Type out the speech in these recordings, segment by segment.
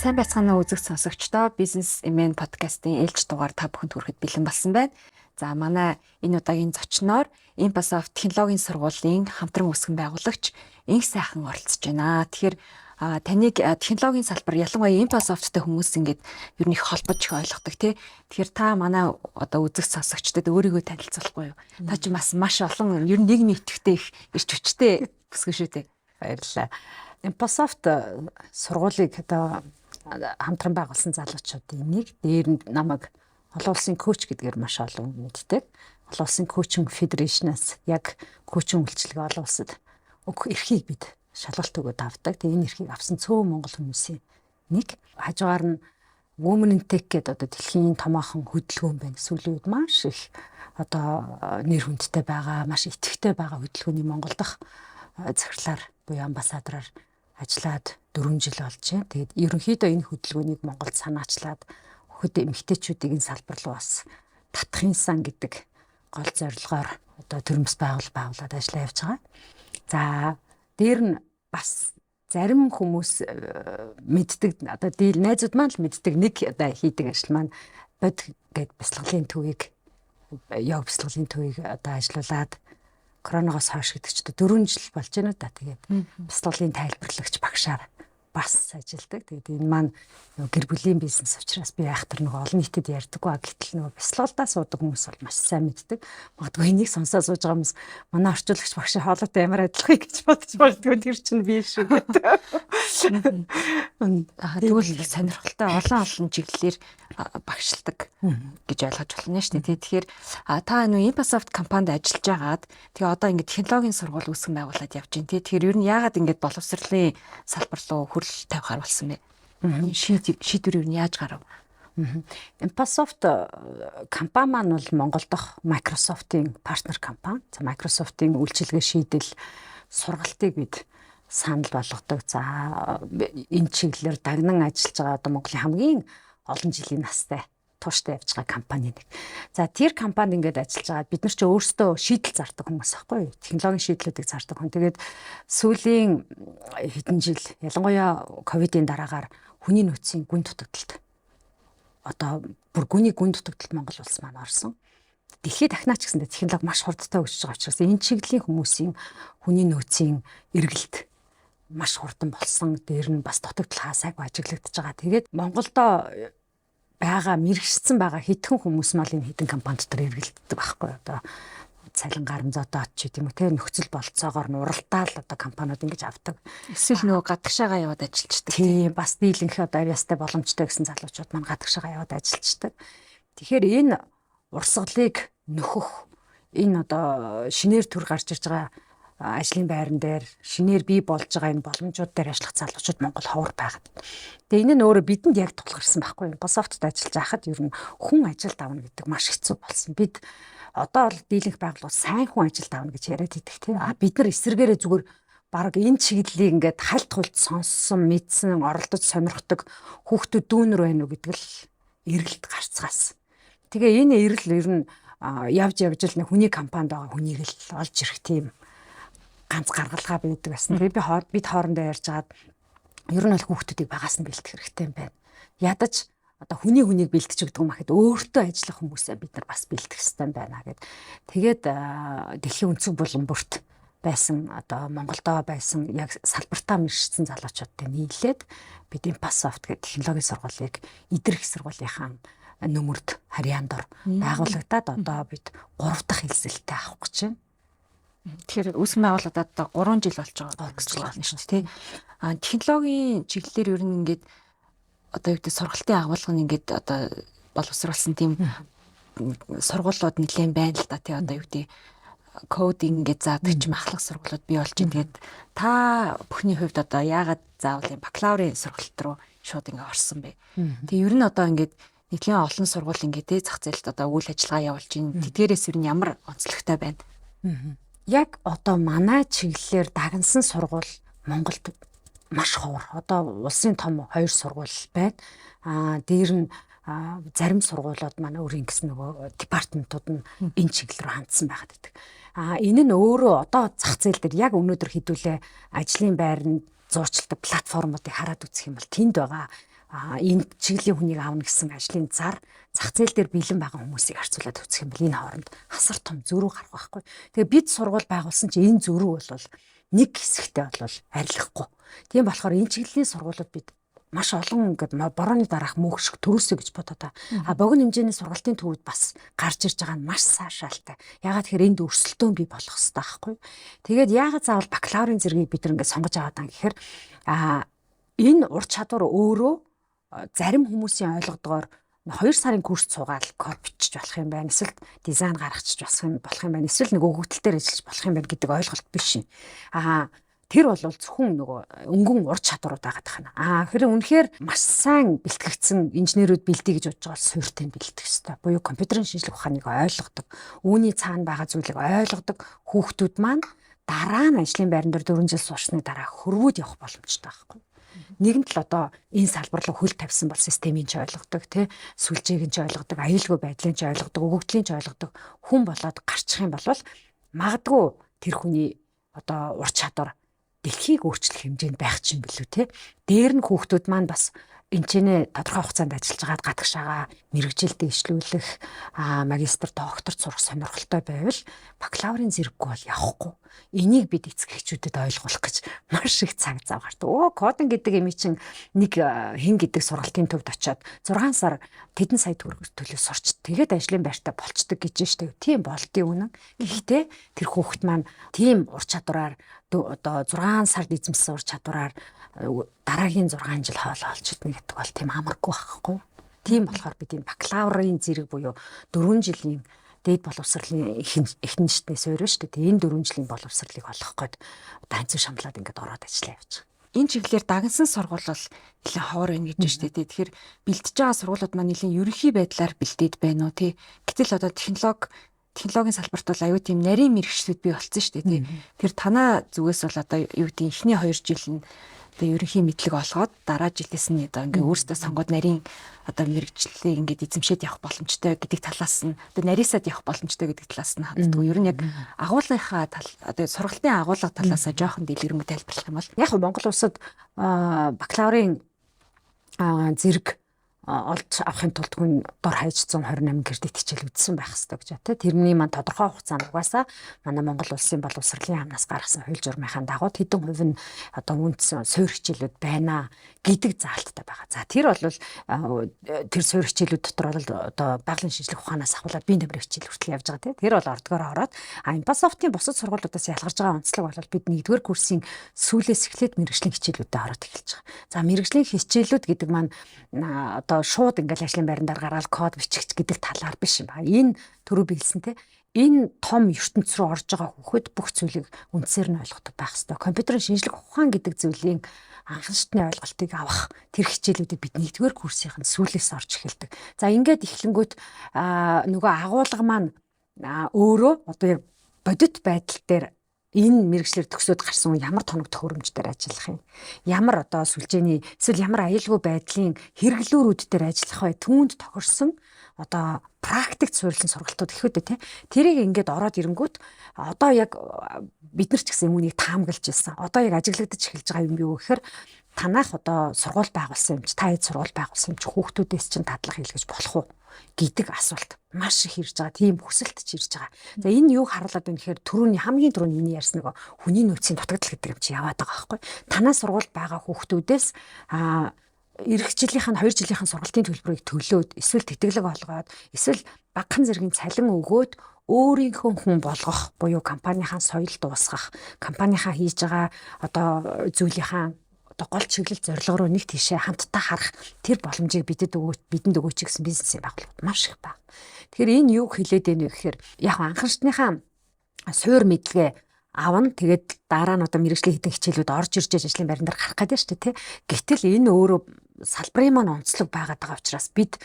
Сайн байцгаана уу үзэгч сонсогчдоо. Бизнес Эмэн подкастын ээлж дугаар та бүхэнд хүрэхэд бэлэн болсон байна. За манай энэ удаагийн зочноор Impasoft технологийн сургуулийн хамтран үүсгэн байгуулагч Инх сайхан оролцож байна. Тэгэхээр таныг технологийн салбар ялангуяа Impasoftтэй хүмүүс ингээд ер нь их холбож их ойлгодог тий. Тэгэхээр та манай одоо үзэгч сонсогчдод өөрийгөө танилцуулахгүй юу? Та ч маш олон ер нь нийгмийн идэвхтэй их ирч хүчтэй бүсгэн шүү дээ. Баярлалаа. Impasoft сургуулийг одоо хамтран байгуулсан залуучуудын нэг дээр нь намайг олон улсын коуч гэдгээр маш олон мэддэг. Олон улсын коучинг федерашнаас яг коучинг үйлчилгээ олон улсад өгөх эрхийг бид шалгалт өгөөд авдаг. Тэгээ энэ эрхийг авсан цөөн монгол хүмүүсийн нэг. Хажуугаар нь Women in Tech гэдэг одоо дэлхийн томоохон хөдөлгөөн байна. Сүүлийн үед маш их одоо нэр хүндтэй байгаа, маш идэвхтэй байгаа хөдөлгөөний Монгол дахь захирлаар буюу амбассадраар ажиллаад 4 жил болж байна. Тэгээд ерөнхийдөө энэ хөдөлгөөнийг Монголд санаачлаад хөд эмэгтэйчүүдийн салбар руу бас татахын сан гэдэг гол зорилгоор одоо төрөмс байгуулад ажиллаа явж байгаа. За дээр нь бас зарим хүмүүс мэддэг одоо дийл найзууд маань л мэддэг нэг одоо хийдэг ажил маань бод гэдэг бяцлаглалын төвийг яг бяцлаглалын төвийг одоо ажиллуулад коронавигоос хойш гэдэг чинь 4 жил болж байна да. Тэгээд бяцлаглалын тайлбарлагч багшаар бас ажилладаг. Тэгээд энэ маань гэр бүлийн бизнес учраас би айхтар нэг олон нийтэд ярьдаггүй. Гэтэл нөгөө бяцлаглалдаа суудаг хүмүүс бол маш сайн мэддэг. Магадгүй энийг сонсоо сууж байгаа хүмүүс манай орчуулагч багшийн хоолойтой ямар адилхан гэж бодож магадгүй тэр чинь би шүү гэдэг. Тэгвэл сонирхолтой олон чиглэлээр багшилдаг гэж ойлгож байна шүү дээ. Тэгэхээр та нөө Impasoft компанид ажиллаж байгаад тэгээ одоо ингээд технологийн сургууль үүсгэн байгуулад явж байна. Тэгэхээр ер нь яагаад ингээд боловсролын салбар руу хөрөл тавихаар болсон бэ? Шийдвэр юу яаж гарав? Impasoft компани маань бол Монгол дахь Microsoft-ийн партнер компани. За Microsoft-ийн үйлчилгээ шийдэл сургалтыг бид санал болгодог. За энэ чиглэлээр дагнан ажиллаж байгаа одоо Монголын хамгийн олон жилийн настай тууштай явж байгаа компани нэг. За тэр компанид ингээд ажиллаж байгаа бид нар ч өөрсдөө шийдэл зардаг хүмүүс байхгүй юу? Технологийн шийдлүүдийг зардаг хүн. Тэгээд сүүлийн хэдэн жил ялангуяа ковидын дараагаар хүний нөөцийн гүн дутагдалт одоо бүр гүний гүн дутагдалт Монгол улс маань орсон. Дэлхийд дахинаач гэсэндээ технологи маш хурдтай өсөж байгаа учраас энэ чиглэлийн хүмүүсийн хүний нөөцийн эргэлт маш хурдан болсон. Дээр нь бас дутагдал хасаагүй ажиглагдаж байгаа. Тэгээд Монголдо байгаа мэрэгчсэн байгаа хэдхэн хүмүүс мал энэ хэдэн компани дотор эргэлддэг байхгүй одоо цалин гарамзаатаа ч гэдэм үү те нөхцөл болцоогоор нь уралдаал одоо компаниуд ингэж авдаг. Эсвэл нөгөө гадагшаага яваад ажиллаждаг. Тийм бас дийлэнх одоо авьяастай боломжтой гэсэн залуучууд маань гадагшаага яваад ажиллаждаг. Тэгэхээр энэ урсгалыг нөхөх энэ одоо шинээр төр гарч ирж байгаа ажлын байран дээр шинээр бий болж байгаа энэ боломжууд дээр ажиллах залуучууд Монгол ховор байгаад. Тэгээ энэ нь өөрөө бидэнд яг тулгарсан байхгүй юу? Impasoft-д ажиллаж байхад ер нь хүн ажилд авна гэдэг маш хэцүү болсон. Бид одоо бол дийлэнх байгууллагууд сайн хүн ажилд авна гэж яриад идэх тийм. Бид нар эсэргээрээ зүгээр баг энэ чиглэлийг ингээд хальт хулт сонссон, мэдсэн, оролдож сонирхдаг хүүхдүүд дүүнэр байна уу гэдэг л эргэлт гарцгаас. Тэгээ энэ эрэл ер нь явж л нэг хүний компанид байгаа хүнийг л олж ирэх тийм ганц гаргалгаа байдаг гэсэн. Тэгээ бид хоорондоо ярьжгаад ер нь бол хүүхдүүдийг багаас нь бэлтгэх хэрэгтэй юм байна. Ядаж одоо хүнийг бэлтэж өгдөг юм ахэд өөртөө ажиллах хүмүүсээ бид нар бас бэлтгэх хэрэгтэй байна гэд. Тэгээд дэлхийн өнцөг булан бүрт байсан одоо Монголдо байсан яг салбартаа мэргэжсэн залуучуудтай нийлээд бид Impasoft гэдэг технологийн сургуулийг идэрх сургуулийнхаа нөмөрд харьяандор байгуулагдаад одоо бид 3 дахь хэлсэлтэй авах гэж байна. Тэгэхээр үүсгэн байгуулагдаад одоо 3 жил болж байгаа гэж байна шүү дээ. Технологийн чиглэлээр ер нь ингээд одоо юу гэдэг сургалтын агуулга нь ингээд одоо боловсруулсан тийм сургуулиуд нэлээд байна л да тий одоо юу гэдэг кодинг гэж заадаг ч махлах сургуулиуд бий болж байна. Тэгээд та бүхний хувьд одоо яагаад заавал бакалаврын сургалт руу шууд ингээд орсон бэ? Тэгээ ер нь одоо ингээд нэгэн олон сургууль ингээд зах зээлд одоо үйл ажиллагаа явуулж байна. Тэдгээрээс ер нь ямар онцлогтой байна? Яг одоо манай чиглэлээр дагнсан сургууль Монголд маш ховор. Одоо улсын том 2 сургууль байна. Дээр нь зарим сургуулиуд манай өөрийн гэсэн нөгөө департаментууд нь энэ чиглэл рүү хандсан байгаад байдаг. Энэ нь өөрөө одоо зах зээл дээр яг өнөөдөр хэдүүлээ ажлын байранд зуурчилдаг платформуудыг хараад үзэх юм бол тэнд байгаа энэ чиглэлийн хүнийг аавна гэсэн ажлын зах зээл дээр бэлэн байгаа хүмүүсийг харьцуулаад үзэх юм бол энэ хооронд хасар том зөрүү гарах байхгүй. Тэгээ бид сургууль байгуулсан чинь энэ зөрүү бол нэг хэсэгтээ бол арилгахгүй. Тийм болохоор энэ чиглэлийн сургуулиуд бид маш олон ингээд борооны дараах мөнхшг төрөөсөө гэж бодоод богино хэмжээний сургалтын төвүүд бас гарч ирж байгаа нь маш сайшаалтай. Ягаад тэгэхээр энд өрсөлдөөн бий болох хэрэгтэй байхгүй. Тэгээд ягаад заавал бакалаврын зэргийг бид ингээд сонгож аваад байгаа гэхээр энэ ур чадвар өөрөө зарим хүмүүсийн ойлгодгоор 2 сарын курс цугаал код бичиж болох юм байна. Эсвэл дизайн гаргачих болох юм байна. Эсвэл нэг өгөгдөл дээр ажиллаж болох юм байна гэдэг ойлголт биш юм. Тэр бол зөвхөн нөгөө өнгөн ур чадварууд байгаа тахна. Тэгэхээр үнэхээр маш сайн бэлтгэгдсэн инженерүүд бэлдээ гэж бодож байгаа суурьтай бэлдэх хэрэгтэй. Буюу компьютерийн шинжлэх ухааныг ойлгодог, үүний цаана байгаа зүйлийг ойлгодог хүүхдүүд маань дараа нь ажлын байран дээр 4 жил суучсны дараа хөрвүүд явах боломжтой байхгүй. Нэгэнт л одоо энэ салбар руу хөл тавьсан бол системийн ч ойлгодог, сүлжээг нь ч ойлгодог, аюулгүй байдлыг ч ойлгодог, өгөгдлийн ч ойлгодог хүн болоод гарчих юм бол магадгүй тэр хүний одоо ур чадвар дэлхийг өөрчлөх хэмжээнд байх ч юм билүү те. Дээр нь хүүхдүүд маань бас энэчнээ тодорхой хугацаанд ажиллаж байгаад гадагшаага мэрэгжил дэвшлүүлэх магистр доктор сурах сонирхолтой байвал бакалаврын зэрэггүй бол явахгүй. Энийг бид эцэг эхчүүдэд ойлгуулах гэж маш их цаг зав гардаг. Кодинг гэдэг юм чинь нэг хин гэдэг сургалтын төвд очиод 6 сар тэдэн сая төгрөг төлөө сурч тэгээд ажлын байртаа болцдог гэж штэ. Тийм болдгийн үнэн. Гэхдээ тэр хүүхэд маань тийм ур чадвараар одоо 6 сард эзэмсэн ур чадвараар дараагийн 6 жил хоолоо олж идэх гэдэг бол тийм амаргүй байхгүй. Тийм болохоор бид энэ бакалаврын зэрэг буюу 4 жилийн дээд боловсролын эхний шатны суурь шүү дээ. Энэ 4 жилийн боловсролыг олох гээд танцуу шамлаад ингээд ороод ажиллаа явж байгаа. Энэ чиглэлээр дагнсан сургууль бол нэлээд ховор байна гэж байна шүү дээ. Тэгэхээр бэлтэж байгаа сургуулиуд маань нэлээд ерөнхий байдлаар бэлдээд байна уу тий. Гэтэл одоо технологийн салбарт бол аюу тийм нарийн мэрэгчлүүд бий болсон шүү дээ тий. Тэр танаа зүгээс бол одоо юу гэдэг эхний 2 жил нь одоо ерөнхий мэдлэг олгоод дараа жилээс нь одоо ингээ өөртөө сонгоод нарийн одоо мэрэгчлэлийг ингээд эзэмшээд явах боломжтой гэдэг талаас нь одоо нарийсаад явах боломжтой гэдэг талаас нь ханддаг. Ер нь яг агуулгынхаа тал одоо сургалтын агуулга талаас нь жоохон дэлгэрэнгүй тайлбарлах юм бол яг Монгол улсад бакалаврын зэрэг олж авахын тулд хүн дор хаяж 128 кредит хичээл үзсэн байх хэрэгтэй гэж байна. Тэрний маань тодорхой хугацаанд угаасаа манай Монгол улсын боловсролын яамнаас гаргасан хууль журмынхаа дагуу хэдэн хувь нь одоо үндсэн суурь хичээлүүд байна гэдэг заалттай байгаа. За тэр бол тэр суурь хичээлүүд дотор бол одоо байгалийн шинжлэх ухаанаас ахуулаад биеийн тамирын хичээл хүртэл явж байгаа тийм. Тэр бол ордгоор ороод Ампасофтын бусад сургуулиудаас ялгарч байгаа онцлог бол бид 1-р курсын сүүлээс эхлээд мэрэгжлийн хичээлүүдэд ороод эхэлж байгаа. За мэрэгжлийн хичээлүүд гэдэг маань одоо шууд ингээл ажлын байран дээр гараад код бичих гэдэг талаар биш юм байна. Энэ төрөө биелсэн те. Энэ том ертөнц рүү орж байгаа хүүхэд бүх зүйлийг үндсээр нь ойлгодог байх хэрэгтэй. Компьютерийн шинжлэх ухаан гэдэг зүйлийн анхан шатны ойлголтыг авах тэр хичээлүүдийг бид 1-р курсынх нь сүүлээс орж эхэлдэг. За ингээд эхлэнгүүт нөгөө агуулга маань өөрөө одоо яг бодит байдал дээр энэ мэрэгчлэр төгсөөд гарсан ямар тоног төхөөрөмж дээр ажиллах юм. Ямар одоо сүлжээний эсвэл ямар аюулгүй байдлын хэрэглүүрүүд дээр ажиллах бай түүнд тохирсон одоо практикт суурилсан сургалтууд их үү те. Тэрийг ингээд ороод ирэнгүүт одоо яг бид нар ч гэсэн үүнийг таамаглаж ирсэн. Одоо яг ажиглагдаж эхэлж байгаа юм юу гэхээр танах одоо сургууль байгуулсан юм чи та хэд сургууль байгуулсан юм чи хүүхдүүдээс чинь дадлага хийлгэж болох уу гэдэг асуулт маш их ирж байгаа. Тийм хүсэлт ч ирж байгаа. За энэ юуг харуулад байна гэхээр хамгийн түрүүний миний ярьсан нөгөө хүний нөөцийн дутагдал гэдэг юм чи яваад байгаа байхгүй. Танаа сургууль байгаа хүүхдүүдээс эх жилийнх нь 2 жилийнхэн сургалтын төлбөрийг төлөөд эсвэл тэтгэлэг олгоод эсвэл багахан зэргийн цалин өгөөд өөрийнхөө хүн болгох буюу компанийнхаа соёл дуусгах, компанийнхаа хийж байгаа одоо зүйлийнхаа одоо гол чиглэл зорилго руу нэг тийшээ хамтдаа харах тэр боломжийг бидэнд өгөөч гэсэн бизнесийн байгууллагууд маш их байна. Тэгэхээр энэ юу хэлээд байна вэ гэхээр яг анхан шатныхаа суур мэдлэгээ авна тэгээд дараа нь одоо мэрэгжлийн хэдэн хичээлүүд орж ирж ажлын байран дээр гарах гэдэг шүү дээ тий. Гэтэл энэ өөрөө салбарын маань онцлог байгаад байгаа учраас бид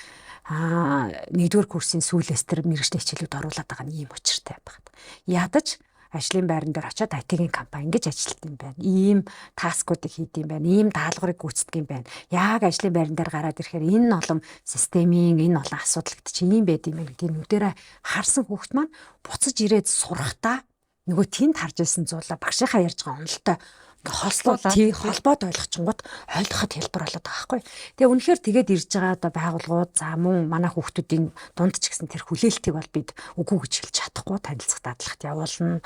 1-р курсын сүүлээс тэр мэрэгжлийн хичээлүүд оруулаад байгаа нь ийм учиртай байна. Ядаж ажлын байран дээр очиод IT-ийн компани ингэж ажилладаг юм байна. Ийм таскуудыг хийдэг юм байна. Ийм даалгаврыг гүйцэтгэх юм байна. Яг ажлын байран дээр гараад ирэхээр энэ олон системийн энэ олон асуудалд чи ийм байд юм гэдгийг нүдэрэ харсан хүүхэд маань буцаж ирээд сурахдаа нөгөө тэнд харж ирсэн зүйлээ багшийнхаа ярьж байгаа онолтой холбоод ойлгочингууд ойлгоход хэлбэр болоод байгаа байхгүй. Тэгээ үнэхээр тэгээд ирж байгаа одоо байгууллагууд за мөн манай хүүхдүүдийн дунд ч гэсэн тэр хүлээлтийг бол бид үгүй гэж хэлж чадахгүй, танилцах дадлагт явуулна,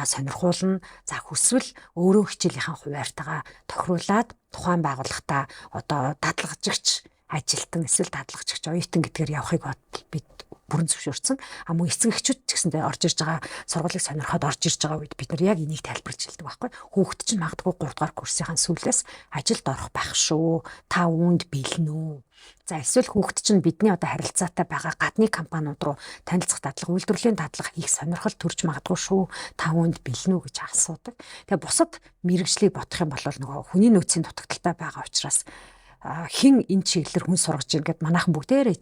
сонирхуулна. За хүсвэл өөрөө хичээлийнхаа хуваарьтайгаа тохируулаад тухайн байгууллагатаа одоо дадлагжигч ажилтан эсвэл дадлагжигч оюутан гэдгээр явахыг бид бүрэн зөвшөөрсөн. Мөн эцэг эхчүүд ч гэсэндээ орж ирж байгаа сургуулийг сонирхоод орж ирж байгаа үед бид нар яг энийг тайлбарч хэлдэг байхгүй. Хүүхэд чинь магадгүй 3 дугаар курсынхаа сүүлээс ажилд орох байх шүү. Та үүнд бэлэн үү? За эсвэл хүүхэд чинь бидний одоо харилцаатай байгаа гадны компаниуд руу танилцах дадлага, үйлдвэрлэлийн дадлага хийх сонирхол төрж магадгүй шүү. Та үүнд бэлэн үү гэж асуудаг. Тэгээ бусад мэрэгжлийг бодох юм бол нөгөө хүний нөөцийн дутагдaltaй байгаа учраас хин энэ чиглэлээр хүн сургаж иргээд манайхан бүгдээрээ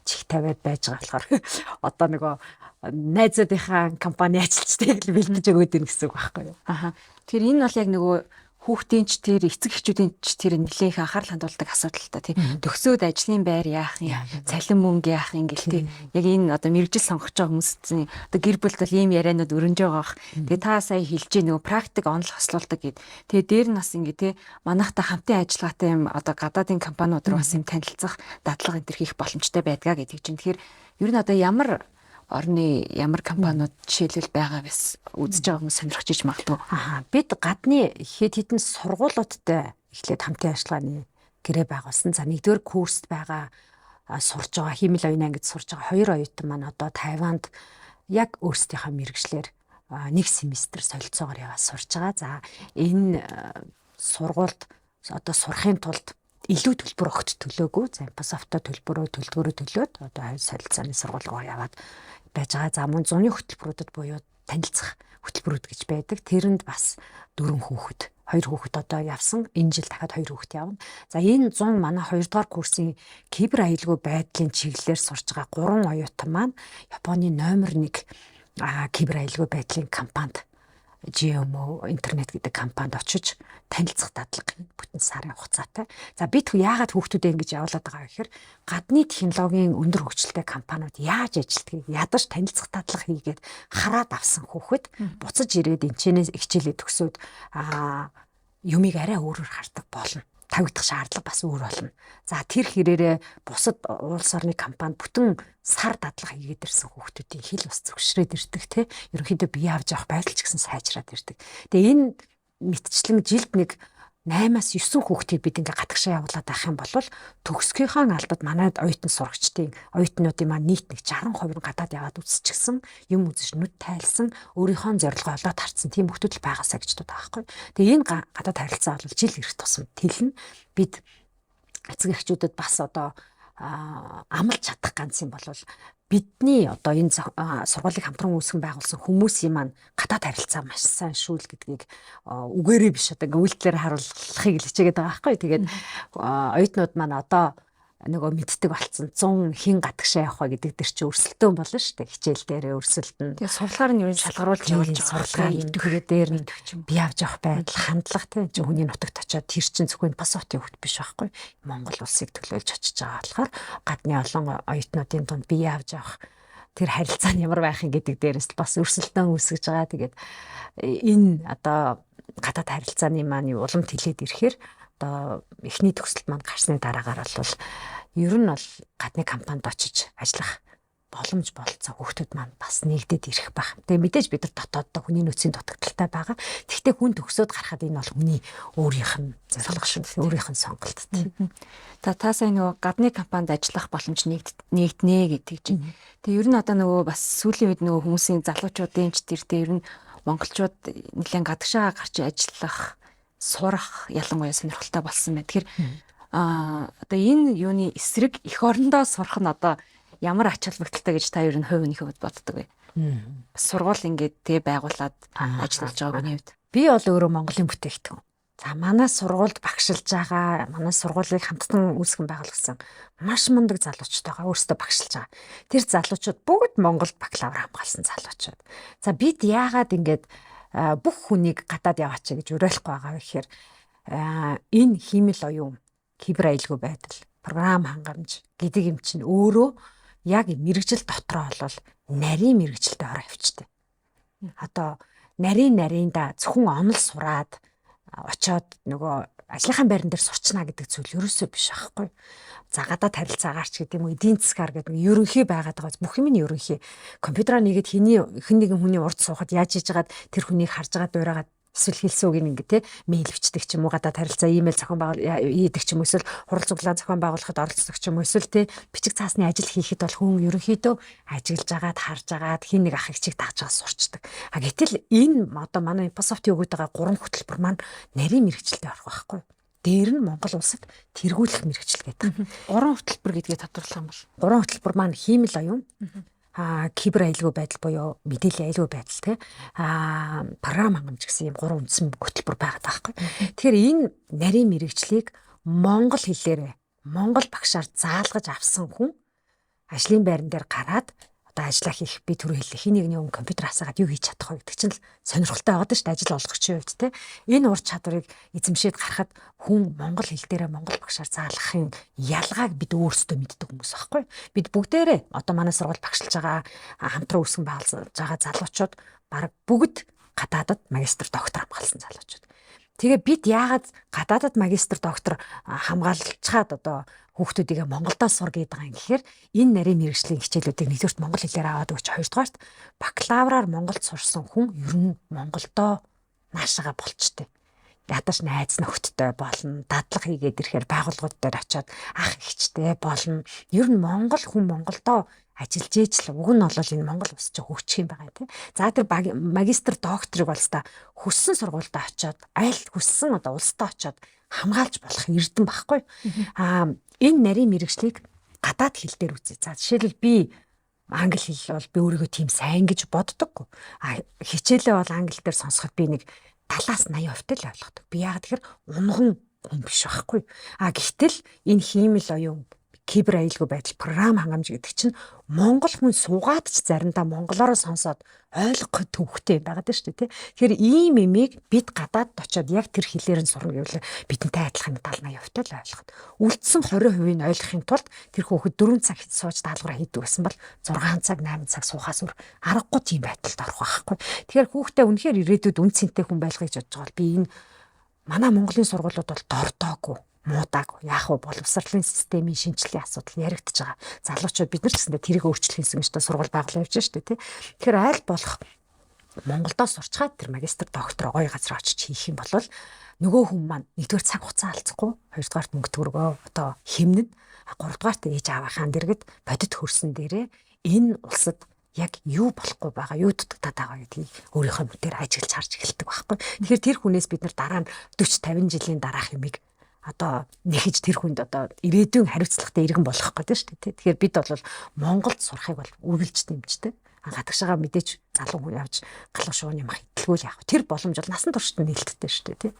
чих тавиад байж байгаа болохоор одоо нөгөө найзуудынхаа компани ажилчдыг л бэлдэж өгөөд ийн гэсэн үг байхгүй юу. Тэр энэ бол яг нөгөө хүүхдийн ч тэр эцэг эхчүүдийн ч тэр нэлээх анхаарал хандуулдаг асуудал та тий. Төгсөөд ажлын байр яах юм, цалин мөнгө яах юм гэл тий. Яг энэ одоо мэрэгжил сонгож байгаа хүмүүсийн одоо гэр бүлд бол ийм ярианууд өрнөж байгаа бах. Тэгээ та сая хэлж нөгөө практик онол хослуулдаг гэд. Тэгээ дээр нь бас ингэ тий манайхтай хамтын ажиллагаатай юм одоо гадаадын компаниуд руу бас юм танилцах, дадлага энэ төр хийх боломжтой байдгаа гэдэг чинь. Тэгэхээр ер нь одоо ямар орны ямар компаниуд жишээлбэл байгаа бас үзэж байгаа хүмүүс сонирхож иж магадгүй. Бид гадны хэд хэдэн сургуулиудтай эхлээд хамтын ажиллагааны гэрээ байгуулсан. За нэгдүгээр курст байгаа сурж байгаа химэл оюун ангид сурж байгаа 2 оюутан маань одоо Тайванд яг өөрсдийнхөө мэргэжлэр 1 семестр солилцоогоор яваад сурж байгаа. За энэ сургуульд одоо сурахын тулд илүү төлбөр огт төлөөгүй. За Pasa-ft төлбөрөө төлөөд одоо солилцооны сургууль руу яваад байж байгаа. За мөн зуны хөтөлбөрүүдэд буюу танилцах хөтөлбөрүүд гэж байдаг. Тэрэнд бас 4 хүүхэд, 2 хүүхэд одоо явсан. Энэ жил дахиад 2 хүүхэд явна. За энэ 100 манай 2 дугаар курсын кибер аюулгүй байдлын чиглэлээр сурж байгаа 3 оюутан маань Японы номер 1 кибер аюулгүй байдлын компанид GMO интернет гэдэг компанид очиж танилцах дадлага бүтэн сарын хугацаатай. За бид яагаад хүүхдүүдээ ингэж явуулаад байгаа гэхээр гадны технологийн өндөр хөгжилтэй компаниуд яаж ажилтгийг ядаж танилцах дадлага хийгээд хараад авсан хүүхэд буцаж ирээд энэчнээс хичээлээ төгсөөд юмыг арай өөрөөр хардаг болно. Тавигдах шаардлага бас өөр болно. За тэр хэрээрээ бусад улс орны компани бүтэн сар дадлага хийгээд ирсэн хүүхдүүдийн хэл ус зөвшрээд ирдэг те. Ерөнхийдөө бие авч явах байдал ч гэсэн сайжраад ирдэг. Тэгээ энэ мэтчлэн жилд нэг 8-аас 9 хүүхдийг бид ингээ гадагшаа явуулаад авах юм бол төгсгийнхаа алдад манайд оюутан сурагчдын оюутнуудын маань нийт нэг 60% нь гадаад яваад үсчихсэн, юм үзэж нүд тайлсан, өөрийнхөө зорилгоо олоод харцсан тийм хүүхдүүд л байгаасаа гэж даа байхгүй. Тэгээ энэ гадаад харилцаа бол жил ирэх тусам тэлнэ. Бид эцэг эхчүүдэд бас одоо амлж чадах ганц юм бол бидний одоо энэ сургуулийг хамтран үүсгэн байгуулсан хүмүүсийн маань гадаад харилцаа маш сайн шүү л гэдгийг үгээрээ биш одоо ингээ үйлдэлээр харуулахыг л хичээгээд байгаа байхгүй. Тэгээд оюутнууд маань одоо нөгөө мэддэг болцсон 100 хин гадагшаа явах гэдэг дэр чи өрсөлдөөн болно шүү дээ. Хичээл дээрээ өрсөлдөн. Тэгээд сургуулаар нь юу шалгаруулж явуулж байгаа сургуулаа идэвхрээ дээр нь бие авч явах байдал хандлага тийм чи хүний нутагт очиод тэр чин зөвхөн Pasa-ft-ийн хөвт биш байхгүй. Монгол улсыг төлөөлж очиж байгаа болохоор гадны олон оюутнуудын дунд бие авч явах тэр харилцаа нь ямар байх юм гэдэг дээрээс бас өрсөлдөөн үүсгэж байгаа. Тэгээд энэ одоо гадаад харилцааны маань уламт хилээд ирэхээр одоо эхний төгсөлт маань гарсны дараагаар бол ер нь бол гадны компанид очиж ажиллах боломж болцоо хүүхдүүд маань бас нэгдээд ирэх байх. Тэгээ мэдээж бид нар дотооддоо хүний нөөцийн дутагдaltaй байгаа. Тэгвэл хүн төгсөөд гарахад энэ бол хүний өөрийнх нь зорилго шиг өөрийнх нь сонголт тийм. Та сая нөгөө гадны компанид ажиллах боломж нэгднэ гэдэг чинь. Тэгээ ер нь одоо нөгөө бас сүүлийн үед нөгөө хүмүүсийн залуучуудын ч тэр дээр нь монголчууд нэлээд гадагшаа гарч ажиллах сурах ялангуяа сонирхолтой болсон байна. Тэгэхээр одоо энэ юуны эсрэг эх орондоо сурах нь одоо ямар ач холбогдолтой гэж та ер нь хувь хүний хувьд боддог вэ? Сургууль ингээд тэг байгуулад ажиллаж байгаа хүний хувьд. Би бол өөрөө Монголын бүтээгдэхүүн. За манай сургуульд багшилж байгаа, манай сургуулийг хамтдан үүсгэн байгуулсан маш мундаг залуучууд байгаа. Өөрсдөө багшилж байгаа. Тэр залуучууд бүгд Монголд бакалавр хамгаалсан залуучууд. За бид яагаад ингээд бүх хүнийг гадаад яваач гэж уриалахгүй байгаа вэ гэхээр энэ хиймэл оюун, кибер аюулгүй байдал, програм хангамж гэдэг юм чинь өөрөө яг мэрэгжил дотроо бол нарийн мэрэгжилтэй ороо авчтай. Одоо нарийн да зөвхөн онол сураад очоод нөгөө ажлынхаа байран дээр сурчна гэдэг зүйл ерөөсөө биш аахгүй. За гадаад харилцаагаарч гэдэг юм уу, эдийн засгаар гэдэг нэг ерөнхий байгаад байгаа бүх юм нь ерөнхий. Компьютераа нэгэд хэн нэгэн хүний урд суухад яаж хийж байгаад тэр хүнийг харж байгаа дуурайгаад эсвэл хэлсүүг ингэ те мэйл бичдэг ч юм уу, гадаад харилцаа имэйл зохион хийдэг ч юм уу, эсвэл хурал цуглаан зохион байгуулахад оролцдог ч юм уу, эсвэл те бичиг цаасны ажил хийхэд бол хүн ерөнхийдөө ажиллаж агаад харж агаад хин нэг ах эгчийг дааж байгаа сурчдаг. А гэтэл энэ одоо манай Microsoft-ийн өгöd байгаа 3 хөтөлбөр маань нарийн мэргэжилтэд орох байхгүй. Дээр нь Монгол улсад тэргүүлэх мэргэжил гэдэг. 3 хөтөлбөр гэдгийг тодорлох юм бол 3 хөтөлбөр маань хиймэл оюун, кибер аюулгүй байдал буюу мэдээллийн аюулгүй байдал те програм хангамж гэсэн юм 3 үндсэн хөтөлбөр байгаад байгаа байхгүй. Тэгэхээр энэ нарийн мэргэжлийг монгол хэлээр монгол багшаар заалгаж авсан хүн ажлын байран дээр гараад одоо ажиллаа хийх би түрүү хэллээ. Хин нэгний өмнө компьютер асаагаад юу хийж чадах вэ гэдэг чинь л сонирхолтой байгаа шүү дээ ажил олгогчийн хувьд те. Энэ ур чадварыг эзэмшээд гарахад хүн монгол хэл дээрээ монгол багшаар заалгахын ялгааг бид өөрсдөө мэддэг хүмүүс аахгүй. Бид бүгдээрээ одоо манай сургууль багшилж байгаа хамтран үүсгэн байгуулж байгаа залуучууд баг бүгд гадаадад магистр доктор хамгаалсан залуучууд. Тэгээ бид яагаад гадаадад магистр доктор хамгаалчаад одоо хүүхдүүдийг Монголдо сур гэдэг юм гэхээр энэ нарийн мэргэжлийн хичээлүүдийг нэгдүгürt монгол хэлээр аваад өгч, хоёрдугаарт бакалавраар Монголд сурсан хүн ер нь Монголдо наашаага болчтой. Ядаж найз нөхдөдтэй болно, дадлаг хийгээд ирэхээр байгууллагууд дээр очиод ах эгчтэй болно. Ер нь монгол хүн Монголдо ажиллаж ээжл уг нь бол энэ Монгол улс чинь хөгжих юм байгаа тийм. За тэр магистр докторыг бол та хүссэн сургуультай очиод аль хүссэн одоо улстай очиод хамгаалж болох эрдэм багхгүй. Энэ нарийн мэргэжлийг гадаад хэл дээр үзье. За жишээлбэл би англи хэл бол би өөрийгөө тийм сайн гэж боддоггүй. Хичээлээ бол англи дээр сонсоход би нэг 70-80% л ойлгодог. Би яагаад тэгэхээр унган хүн биш байхгүй. Гэхдээ энэ хиймэл оюун кибер аюулгүй байдал програм хангамж гэдэг чинь монгол хүн суугаад ч заримдаа монголоор сонсоод ойлгох төвхтэй юм байгаа даа шүү дээ. Тэгэхээр ийм имийг бид гадаад очиод яг тэр хэлээр нь сурна гэвэл бидэнтэй адилхан 70-80% л ойлгоход. Үлдсэн 20% нь ойлгохын тулд тэр хүүхэд 4 цаг сууж даалгавраа хийдэг байсан бол 6 цаг 8 цаг суухаас өөр аргагүй тийм байдалд орох байхгүй. Тэгэхээр хүүхдээ үнэхээр ирээдүйд үн цэнтэй хүн байлгахыг бодож байгаа бол би энэ манай Монголын сургуулиуд бол дордоогүй муудаг яах вэ боловсролын системийн шинжилгээ асуудал яригдж байгаа. Залуучууд бид нар ч гэсэндээ тэрийг өөрчлөх юм шиг сургууль байгуулж явж штэ тий. Тэгэхээр аль болох Монголдо сурчгаад тэр магистр доктор гоё газар очиж хийх юм бол нөгөө хүн маань нэгдүгээр цаг хугацаа алдахгүй, хоёрдугаарт мөнгө төгрөгөө одоо хэмнэн, гуравдугаарт ээж аавынхаа дэргэд бодит хөрсөн дээрээ энэ улсад яг юу болохгүй байгаа, юу дутагдаад байгаа гэдгийг өөрийнхөө мэтээр ажиглаж харж эхэлдэг байхгүй. Тэгэхээр тэр хүнээс бид нар дараа нь 40-50 жилийн дараах юмыг одоо нэхэж тэр хүнд одоо ирээдүйн хариуцлагатай иргэн болох гэдэг шүү дээ. Тэгэхээр бид бол Монголд сурахыг бол үргэлж дэмждэг. Гадагшаага мэдээж залуу хүн явж галуу шууны мах идэлгүй яах вэ? Тэр боломж бол насан туршид нээлттэй шүү дээ, тий.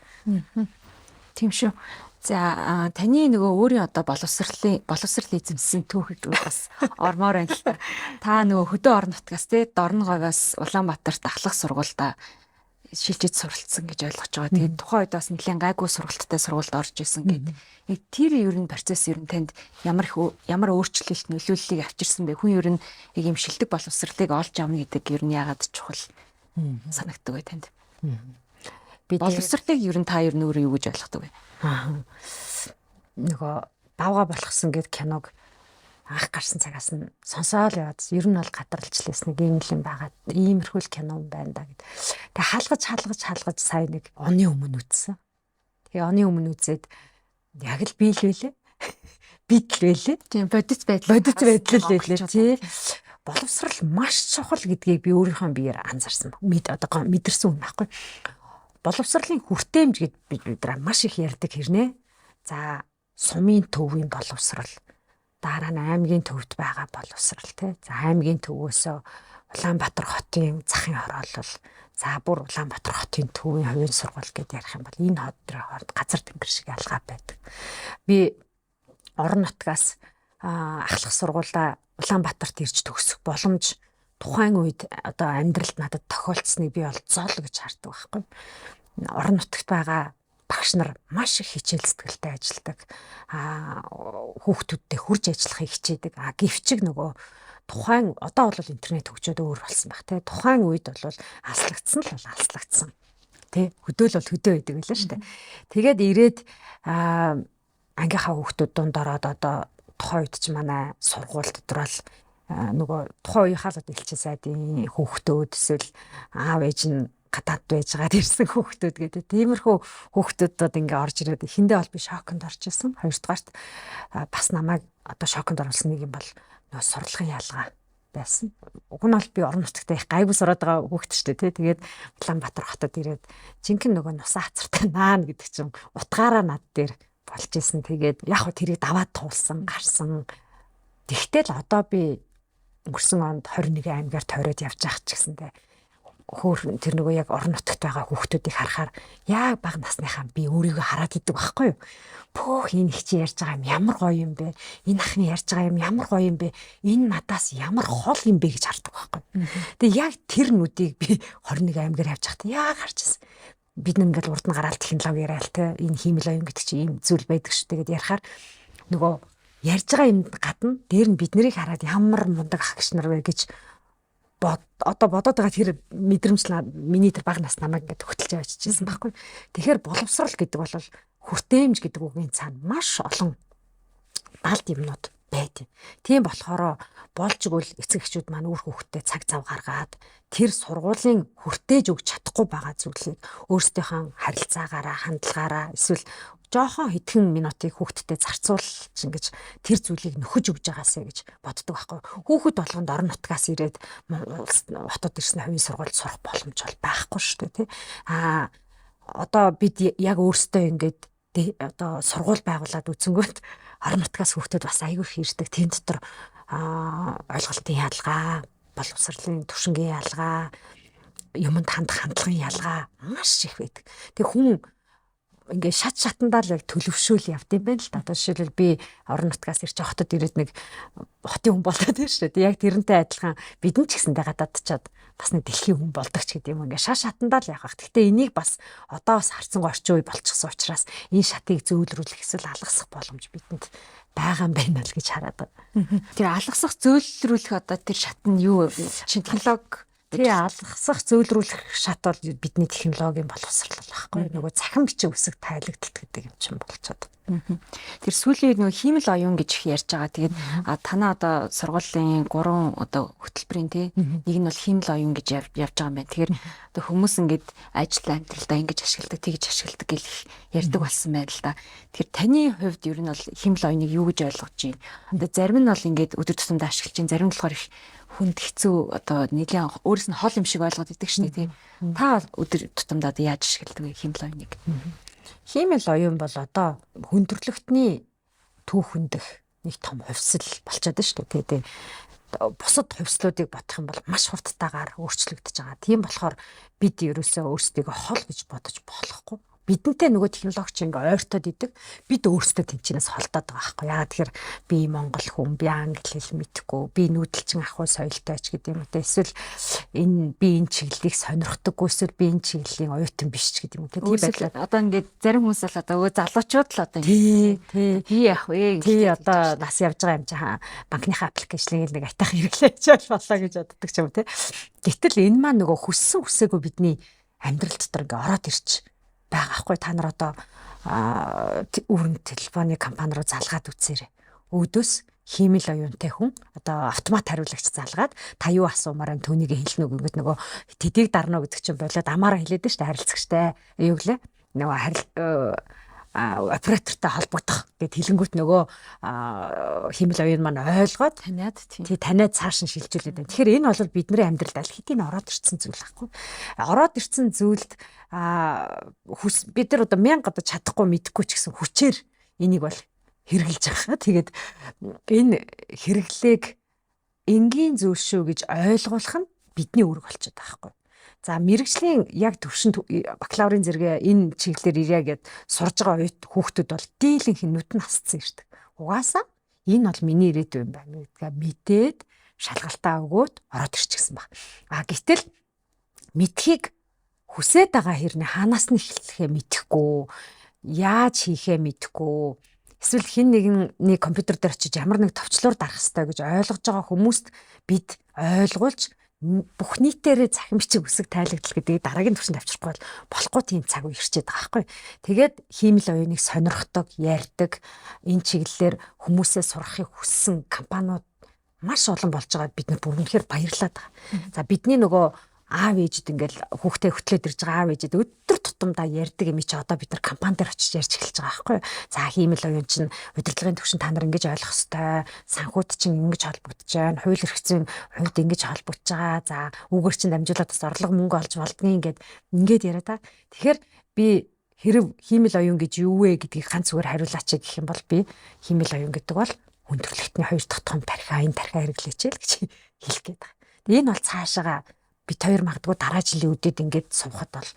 Тийм шүү. За таны нөгөө өөрийн одоо боловсрал эзэмсэн түүхэд бас ормоор байна л та. Та нөгөө хөдөө орон нутгаас тий Дорноговоос Улаанбаатарт ахлах сургуультай шилжиж суралцсан гэж ойлгож байгаа. Тэгээд тухайн үед бас нэлээд гайгүй сургалттай сургуульд орж исэн гэдэг. Яг тэр ер нь процесс ер нь танд ямар өөрчлөлт нөлөөллийг авчирсан бэ? Хүн ер нь яг юм шилдэг боловсролыг олж авна гэдэг ер нь яагаад чухал санагддаг вэ танд? Боловсролыг ер нь та ер нь өөрөө юу гэж ойлгодог вэ? Нөгөө давга болгосон гэд киног анх гарсан цагаас нь сонсоол яваад ер нь бол гадарлаж лээс нэг юм л юм байгаа. Иймэрхүү кино байна да гэд. Тэгээ халгаж сая нэг оны өмнө үзсэн. Тэгээ оны өмнө үзээд яг л би л байлээ. Бид л байлээ. Тийм бодит байдал байлээ тий. Боловсрал маш чухал гэдгийг би өөрийнхөө биеэр анзаарсан. Одоо мэдэрсэн юм байхгүй. Боловсролын хүртээмж гэд бид маш их ярьдаг хэрнээ. За сумын төвийн боловсрал дараа нь аймгийн төвд байгаа боловсрал тий. За аймгийн төвөөсөө Улаанбаатар хотын захын хороолол, за бүр Улаанбаатар хотын төвийн хувийн сургууль гэдээ ярих юм бол энэ хот төр хооронд газар тэнгэр шиг ялгаа байдаг. Би орон нутгаас ахлах сургуулаа Улаанбаатарт ирж төгсөх боломж тухайн үед одоо амьдралд надад тохиолдсныг би бол зол гэж хардаг байхгүй. Орон нутагт байгаа багш нар маш их хичээл сэтгэлтэй ажилладаг. Хүүхдүүдтэй хурж ажиллахыг хичээдэг. Гэвчиг нөгөө тухайн одоо бол интернет хөгжөөд өөр болсон баг те. Тухайн үед бол алслагдсан л алслагдсан. тий. Хөдөөл бол хөдөө байдаг байлаа шүү дээ. Тэгээд ирээд ангийнхаа хүүхдүүд дунд ороод одоо тухайн үед ч манай сургууль дотор бол нөгөө тухайн үеийнхаа л элчин сайдын хүүхдүүд эсвэл аав ээж нь гадаад байж байгаа ирсэн хүүхдүүд гэдэг. Тиймэрхүү хүүхдүүдэд ингээ орж ирээд эхэндээ бол би шоконд орж исэн. Хоёрдугаарт бас намайг одоо шоконд оруулсан нэг юм бол нөгөө сурлагын ялгаа байсан. Уг нь бол би орон нутагт их гайгүй сураад байгаа хүүхэд шүү дээ, тий. Тэгээд Улаанбаатар хотод ирээд жинхэнэ нөгөө нусаа хацартай наана гэдэг чинь утгаараа над дээр болж исэн. Тэгээд яг хөө тэрийг даваад туулсан, гарсан. Тэгтэл одоо би өнгөрсөн онд 21 аймгаар тойроод явж байгаа ч гэсэндээ хөөр тэр нөгөө яг орон нутагт байгаа хүүхдүүдийг харахаар яг бага насныхаа би өөрийгөө хараад идэг байхгүй юу. Пөөх энэ их чи ярьж байгаа юм ямар гоё юм бэ? Энэ ахны ярьж байгаа юм ямар гоё юм бэ? Энэ надаас ямар хол юм бэ гэж хардаг байхгүй юу. Тэгээ яг тэр нүдийг би 21 аймгаар явж байхдаа яг харж ирсэн. Бид нэг ингээл урд нь гараал технологи яриа л те энэ хиймэл оюун гэдэг чинь ийм зүйл байдаг шүү дээ гэд ярихаар нөгөө ярьж байгаа юм гадна дээр нь бид нарыг хараад ямар мундаг хагш нар вэ гэж одоо бодоод байгаа тэр мэдрэмж миний тэр бага нас намайг ингээд хөтөлж авчижсэн байхгүй. Тэгэхээр боловсрал гэдэг бол хүртээмж гэдэг үгийн цаана маш олон даалт юмнууд байд. Тийм болохоор болж игэл эцэг эхчүүд маань үр хүүхдэд цаг зав гаргаад тэр сургуулийн хүртээж өгч чадахгүй байгаа зүйлийг өөрсдийнхөө харилцаагаараа, хандлагаараа эсвэл жоохон хэдхэн минутыг хүүхдэд зарцуулж ингэж тэр зүйлийг нөхөж өгж байгаасаа гэж боддог байхгүй. Хүүхэд болгонд орон нутгаас ирээд хотод ирсэн хувийн сургуульд сурах боломж бол байхгүй шүү дээ, тий. Одоо бид яг өөрсдөө ингээд одоо сургууль байгуулад үзэнгүүт орон нутгаас хүүхдэд бас аягүй их ирдэг. Тэн дотор ойлголтын ялгаа, боловсролын түвшингийн ялгаа, юмд хандах хандлагын ялгаа маш их байдаг. Тэг хүн ингээ шатандаа л яг төлөвшөөл явд юм байна л да. Одоо жишээлбэл би орон нутгаас ирж хотод ирээд нэг хотын хүн болоод байна шүү дээ. Яг тэрнтэй адилхан бидэн ч гэсэндээ гадаадчаад бас нэг дэлхийн хүн болдог ч гэдэг юм. Ингээ шатандаа л явах. Гэхдээ энийг бас одоо бас харцсан орчин үе болчихсон учраас энэ шатыг зөөлрүүлэх эсвэл алгасах боломж бидэнд байгаа юм байна л гэж хараад байна. Тэр алгасах зөөлрүүлэх одоо тэр шат нь юу вэ? Чин технологи тий алгасах зөөлрүүлэх шат бол бидний технологийн боловсрал байхгүй. Нөгөө цахим бичиг үсэг тайлагдалт гэдэг юм чинь болчиход. Тэр сүүлийн нөгөө хиймэл оюун гэж их ярьж байгаа. Тэгээд танаа одоо сургуулийн 3 одоо хөтөлбөрийн тий нэг нь бол хиймэл оюун гэж явж байгаа юм байна. Тэгэхээр одоо хүмүүс ингээд ажил амьдралдаа ингэж ашигладаг, тэгж ашигладаг гэх ярьдаг болсон байна л да. Тэгэхээр таны хувьд ер нь бол хиймэл оюуныг юу гэж ойлгож байна? Одоо зарим нь бол ингээд өдөр тутамдаа ашиглаж байна. Зарим нь болохоор их хүнд хэцүү одоо нэгэн өөрөөс нь хол юм шиг ойлгоод идэг шнэ тий. Та өдөр тутамдаа одоо яаж ашигладаг вэ хиймэл оюуныг? Хиймэл оюун бол одоо хүндрэлтний түүхэндх нэг том хувьсэл болчиход байна шүү дээ тий. Бусад хувьслуудыг бодох юм бол маш хурдтайгаар өөрчлөгдөж байгаа. Тийм болохоор бид ерөөсөө өөрсдийгөө хол гэж бодож болохгүй. Бидэнтэй нөгөө технологич ингээ ойртоод идэг. Бид өөрсдөө тэнцэнээс холдоод байгаа байхгүй. Яагаад тэгэхээр би монгол хүн, би англи хэл мэдэхгүй, би нүүдэлчин ахуй соёлтой ч гэдэг юм уу те. Эсвэл би энэ чиглэлийг сонирхдаггүй, эсвэл би энэ чиглэлийн оюутан биш ч гэдэг юм уу те. Тийм байдлаар одоо ингээд зарим хүмүүс л одоо залуучууд л одоо тий би яах вэ? Тий одоо нас явж байгаа юм чинь банкныхаа аппликейшнийг нэг атайх хэрэглэж болоо гэж боддог ч юм уу те. Гэтэл энэ маань нөгөө хүссэн хүсээгүй бидний амьдрал дотор ингээ ороод ирч байгаа хгүй. Та нар одоо өрн телефоны компани руу залгаад үзээрэй. Өөдөөс хиймэл оюунтай хүн одоо автомат хариулагч залгаад та юу асуумаар энэ түүнийг хэлнэ үг ингээд нөгөө тэдийг дарна гэдэг чинь болоод амаараа хэлээд нь шүү дээ харилцагчтай. Юу гэлээ? Нөгөө оператортай холбогдох гэд хэлэнгүүт нөгөө хиймэл оюун маань ойлгоод таниад таниад цааш нь шилжүүлээд байна. Тэгэхээр энэ бол бидний амьдралд аль хэдийн ороод ирсэн зүйл байхгүй. Ороод ирсэн зүйлд бид нар одоо 1000 одоо чадахгүй мэдэхгүй ч гэсэн хүчээр энийг бол хэрэгжилж байгаа. Тэгээд энэ хэрэглээг энгийн зүйл шүү гэж ойлгуулах нь бидний үүрэг болчиход байгаа байхгүй. За мэрэгжлийн яг төвшин бакалаврын зэрэг энэ чиглэлээр ирья гэд сурж байгаа үед хүүхдүүд бол дийлэнх нүд нь хасцсан ирдэг. Угаасаа энэ бол миний ирээдүй юм байна гэдгээ мэдээд шалгалтаа өгөөд ороод ирчихсэн баг. Гэтэл мэдхийг хүсээд байгаа хэрнээ ханаас нь эхлэхээ мэдэхгүй, яаж хийхээ мэдэхгүй, эсвэл хэн нэгний компьютер дээр очиж ямар нэг товчлуур дарах хэрэгтэй гэж ойлгож байгаа хүмүүст бид ойлгуулж бүх нийтээрээ цахим бичиг үсэг тайлагдал гэдгийг дараагийн түвшинд авчрахгүй бол болохгүй тийм цаг үе ирчээд байгаа байхгүй. Тэгээд хиймэл оюуныг сонирхдог, ярьдаг, энэ чиглэлээр хүмүүсээ сурахыг хүссэн компаниуд маш олон болж байгаа. Бид нар бүрнэхээр баярлаад байгаа. За бидний нөгөө аав ээжид ингээл хүүхдээ хөтлөөд ирж байгаа аав ээжид өдөр тутамдаа ярьдаг юм чи одоо бид нар компани дээр очиж ярьж эхэлж байгаа байхгүй. За хиймэл оюун чинь удирдлагын түвшин та нар ингэж ойлгох ёстой. Санхүүд чинь ингэж холбогдож байна. Хууль эрх зүйн хувьд ингэж холбогдож байгаа. За үүгээр чинь дамжуулаад бас орлого мөнгө олж болдгийг ингээд яриад байгаа. Тэгэхээр би хэрэг хиймэл оюун гэж юу вэ гэдгийг ганц зүгээр хариулаач гэх юм бол би хиймэл оюун гэдэг бол хүндрэлтний хоёр дахь том тархи аян тархи хэрэглээч л гэж хэлэх гээд байгаа. Энэ бол цаашаага бид хоёр магадгүй дараа жилийн үдээд ингээд сувхад бол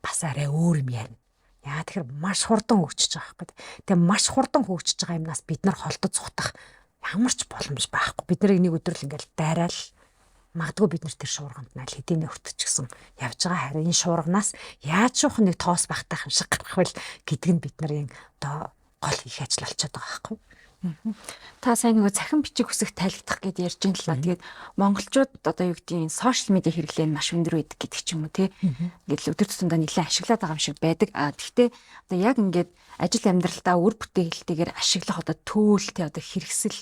бас арай өөр юм яана. Яа тэгэхээр маш хурдан хөгжиж байгаа байхгүй. Тэгээ маш хурдан хөгжиж байгаа юмнаас бид нар холдож цухтах ямар ч боломж байхгүй. Бид нар энийг өдрөл ингээд дайраал магадгүй бид нар тэр шуурганд найл хэдийнэ өртчихсэн явж байгаа. Харин энэ шуурганаас яаж шуух нэг тоос багтаах юм шиг гарах вэ гэдг нь бид нарын одоо гол их ажил болчиход байгаа байхгүй. Та сайн нөгөө цахим бичиг үсэг тайлбарлах гэд ярьж ин л ба. Тэгээд монголчууд одоо юу гэдгийг сошиал медиа хэрэглээ нь маш өндөр байдаг гэдэг ч юм уу тий. Ингээд л өдөр тутамдаа нэлээд ашиглаад байгаа юм шиг байдаг. Гэхдээ одоо яг ингээд ажил амьдралдаа үр бүтээлтэйгээр ашиглах одоо төөл тий одоо хэрэгсэл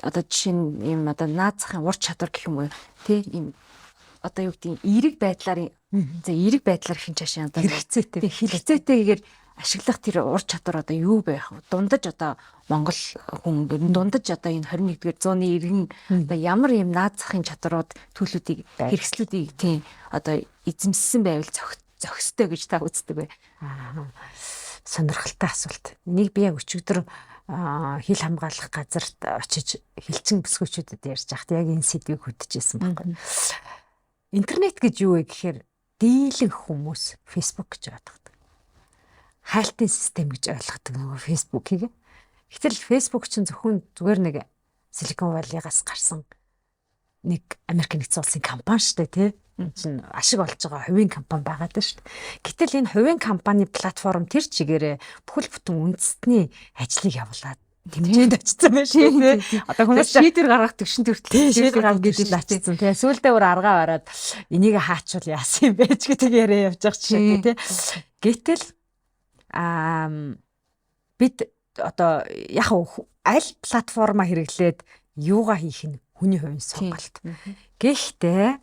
одоо жишээ нь юм одоо наазахын ур чадвар гэх юм уу тий ийм одоо юу гэдгийг эерэг байдлаар за эерэг байдлаар хин чашаа одоо хэрэгцээтэйгээр ашиглах тэр ур чадвар одоо юу байх вэ? Дундаж одоо Монгол хүн дундаж одоо энэ 21-р зууны иргэн одоо ямар юм наазахын чадварууд төлөвүүдийг хэрэгслүүдийг тийм одоо эзэмссэн байвал зохистой гэж та үздэг бай. Сонирхолтой асуулт. Энийг би яг өчигдөр хил хамгаалах газарт очиж хилчин бүсгүүчүүдэд ярьж байхад яг энэ сэдвийг хөтөжсэн байхгүй. Интернет гэж юу вэ гэхээр дийлэн хүмүүс Facebook гэж боддог. Хайлтын систем гэж ойлгодог нөгөө Facebook-ийг. Гэтэл Facebook чинь зөвхөн зүгээр нэг Silicon Valley-гаас гарсан нэг Америк нэгдсэн улсын компани шүү дээ тий. Чинь ашиг олж байгаа хувийн компани байгаад байна шүү дээ. Гэтэл энэ хувийн компани платформ тэр чигээрээ бүхэл бүтэн үндэстний ажлыг явуулаад тэмцээнд очсон байх шүү дээ. Одоо хүмүүс шийдвэр гаргах төвшин төртөл шийдвэр гаргах гэж очсон тий. Сүүлдээ өөр аргаа бараад энийг хаачвал яасан юм бэ ч гэдэг яриа явж байгаа чинь тий. Гэтэл бид одоо яг аль платформа хэрэглээд юугаа хийх нь хүний хувийн сонголт. Гэхдээ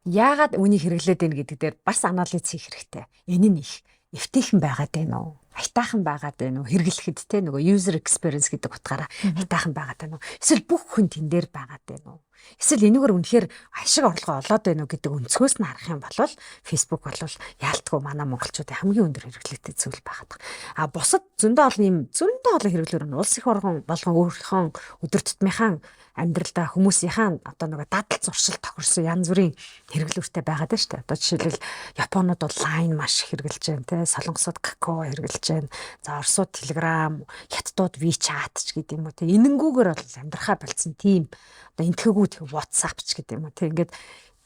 яагаад үнийг хэрэглээд байна гэдэг дээр бас анализ хийх хэрэгтэй. Энэ нь их эвтийхэн байгаад байна уу? Хайтаахан байгаад байна уу? Хэрэглэхэд те нөгөө user experience гэдэг утгаараа хайтаахан байгаад байна уу? Эсвэл бүх хүн тэн дээр байгаад байна уу? Эсвэл энэгээр үнэхээр ашиг орлого олоод байна уу гэдэг өнцгөөс нь харах юм бол Facebook бол яалтгүй манай монголчуудын хамгийн өндөр хэрэглээтэй зүйл байгаад байгаа. Бусад зөндөө олон хэрэглээр нь улс их оргон болгон өөрийнхөө өдөр тутмынхаа амьдралдаа хүмүүсийнхаа одоо нөгөө дадал зуршил тохирсон янз бүрийн хэрэглүүртэй байгаад байна шүү дээ. Одоо жишээлбэл Японууд бол Line маш их хэрэглэж байна те, Солонгосууд Kakao хэрэглэж байна. За Оросууд Telegram, Хятадууд WeChat ч гэдэг юм уу те. Энэнгүүгээр бол амьдрахаа болцсон тийм одоо энтгээгүүд WhatsApp ч гэдэг юм уу те. Ингээд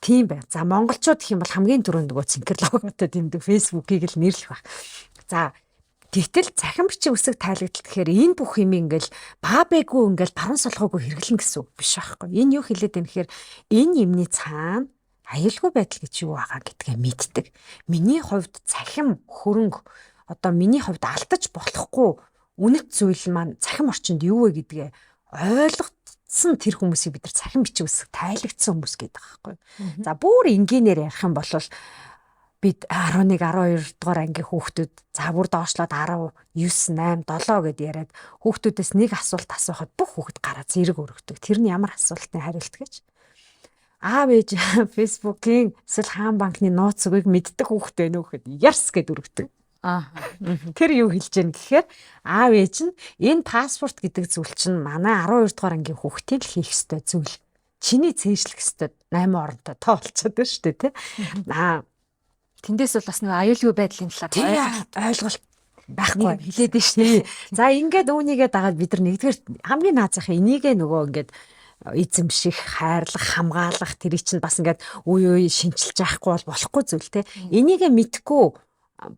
тийм байна. За монголчууд гэх юм бол хамгийн түрүүнд нөгөө цэнхэр логотой тэмдэг Facebook-ийг л нэрлэх баг. За гэтэл цахим бичиг үсэг тайлагдалт гэхээр энэ бүх юм ингээл баабэгүй ингээл баруун солгоогүй хэрэглэн гэсэн үг биш байхгүй. Энэ юу хэлээд байна гэхээр энэ юмны цаана аюулгүй байдал гэж юу байгаа гэдгээ мэддэг. Миний хувьд цахим хөрөнгө одоо миний хувьд алдаж болохгүй үнэт зүйл маань цахим орчинд юу вэ гэдгээ ойлгоцсон тэр хүмүүсийг бид нар цахим бичиг үсэг тайлагдсан хүмүүс гэдэг байгаа байхгүй. За бүр энгийнээр ярих юм бол бид 11, 12 дугаар ангийн хүүхдүүд за бүр доошлоод 19, 8, 7 гэд яриад хүүхдүүдээс нэг асуулт асуухад бүх хүүхэд гараа зэрэг өргөдөг. Тэр нь ямар асуултны хариулт гэж? Аав ээж Facebook-ийн эсвэл хаан банкны нууц үгийг мэддэг хүүхэд байна уу гэхэд ярс гэд өргөдөг. Тэр юу хэлж яаг гэхээр аав ээж нь энэ паспорт гэдэг зүйл чинь манай 12 дугаар ангийн хүүхдийн л хийх ёстой зүйл. Чиний цээжлэх ёстой 8 оронтой тоо болчиход байна шүү дээ тий. Тэндээс бол бас нэг аюулгүй байдлын талаар ойлголт байхгүй хэлээд байна шүү дээ. За ингээд үүнийгээ дагаад бид нар нэгдүгээр хамгийн наазахын энийгээ нөгөө ингээд эзэмших, хайрлах, хамгаалах тэрий чинь бас ингээд үе шинжилж яахгүй бол болохгүй зүйл те. Энийгээ мэдгүй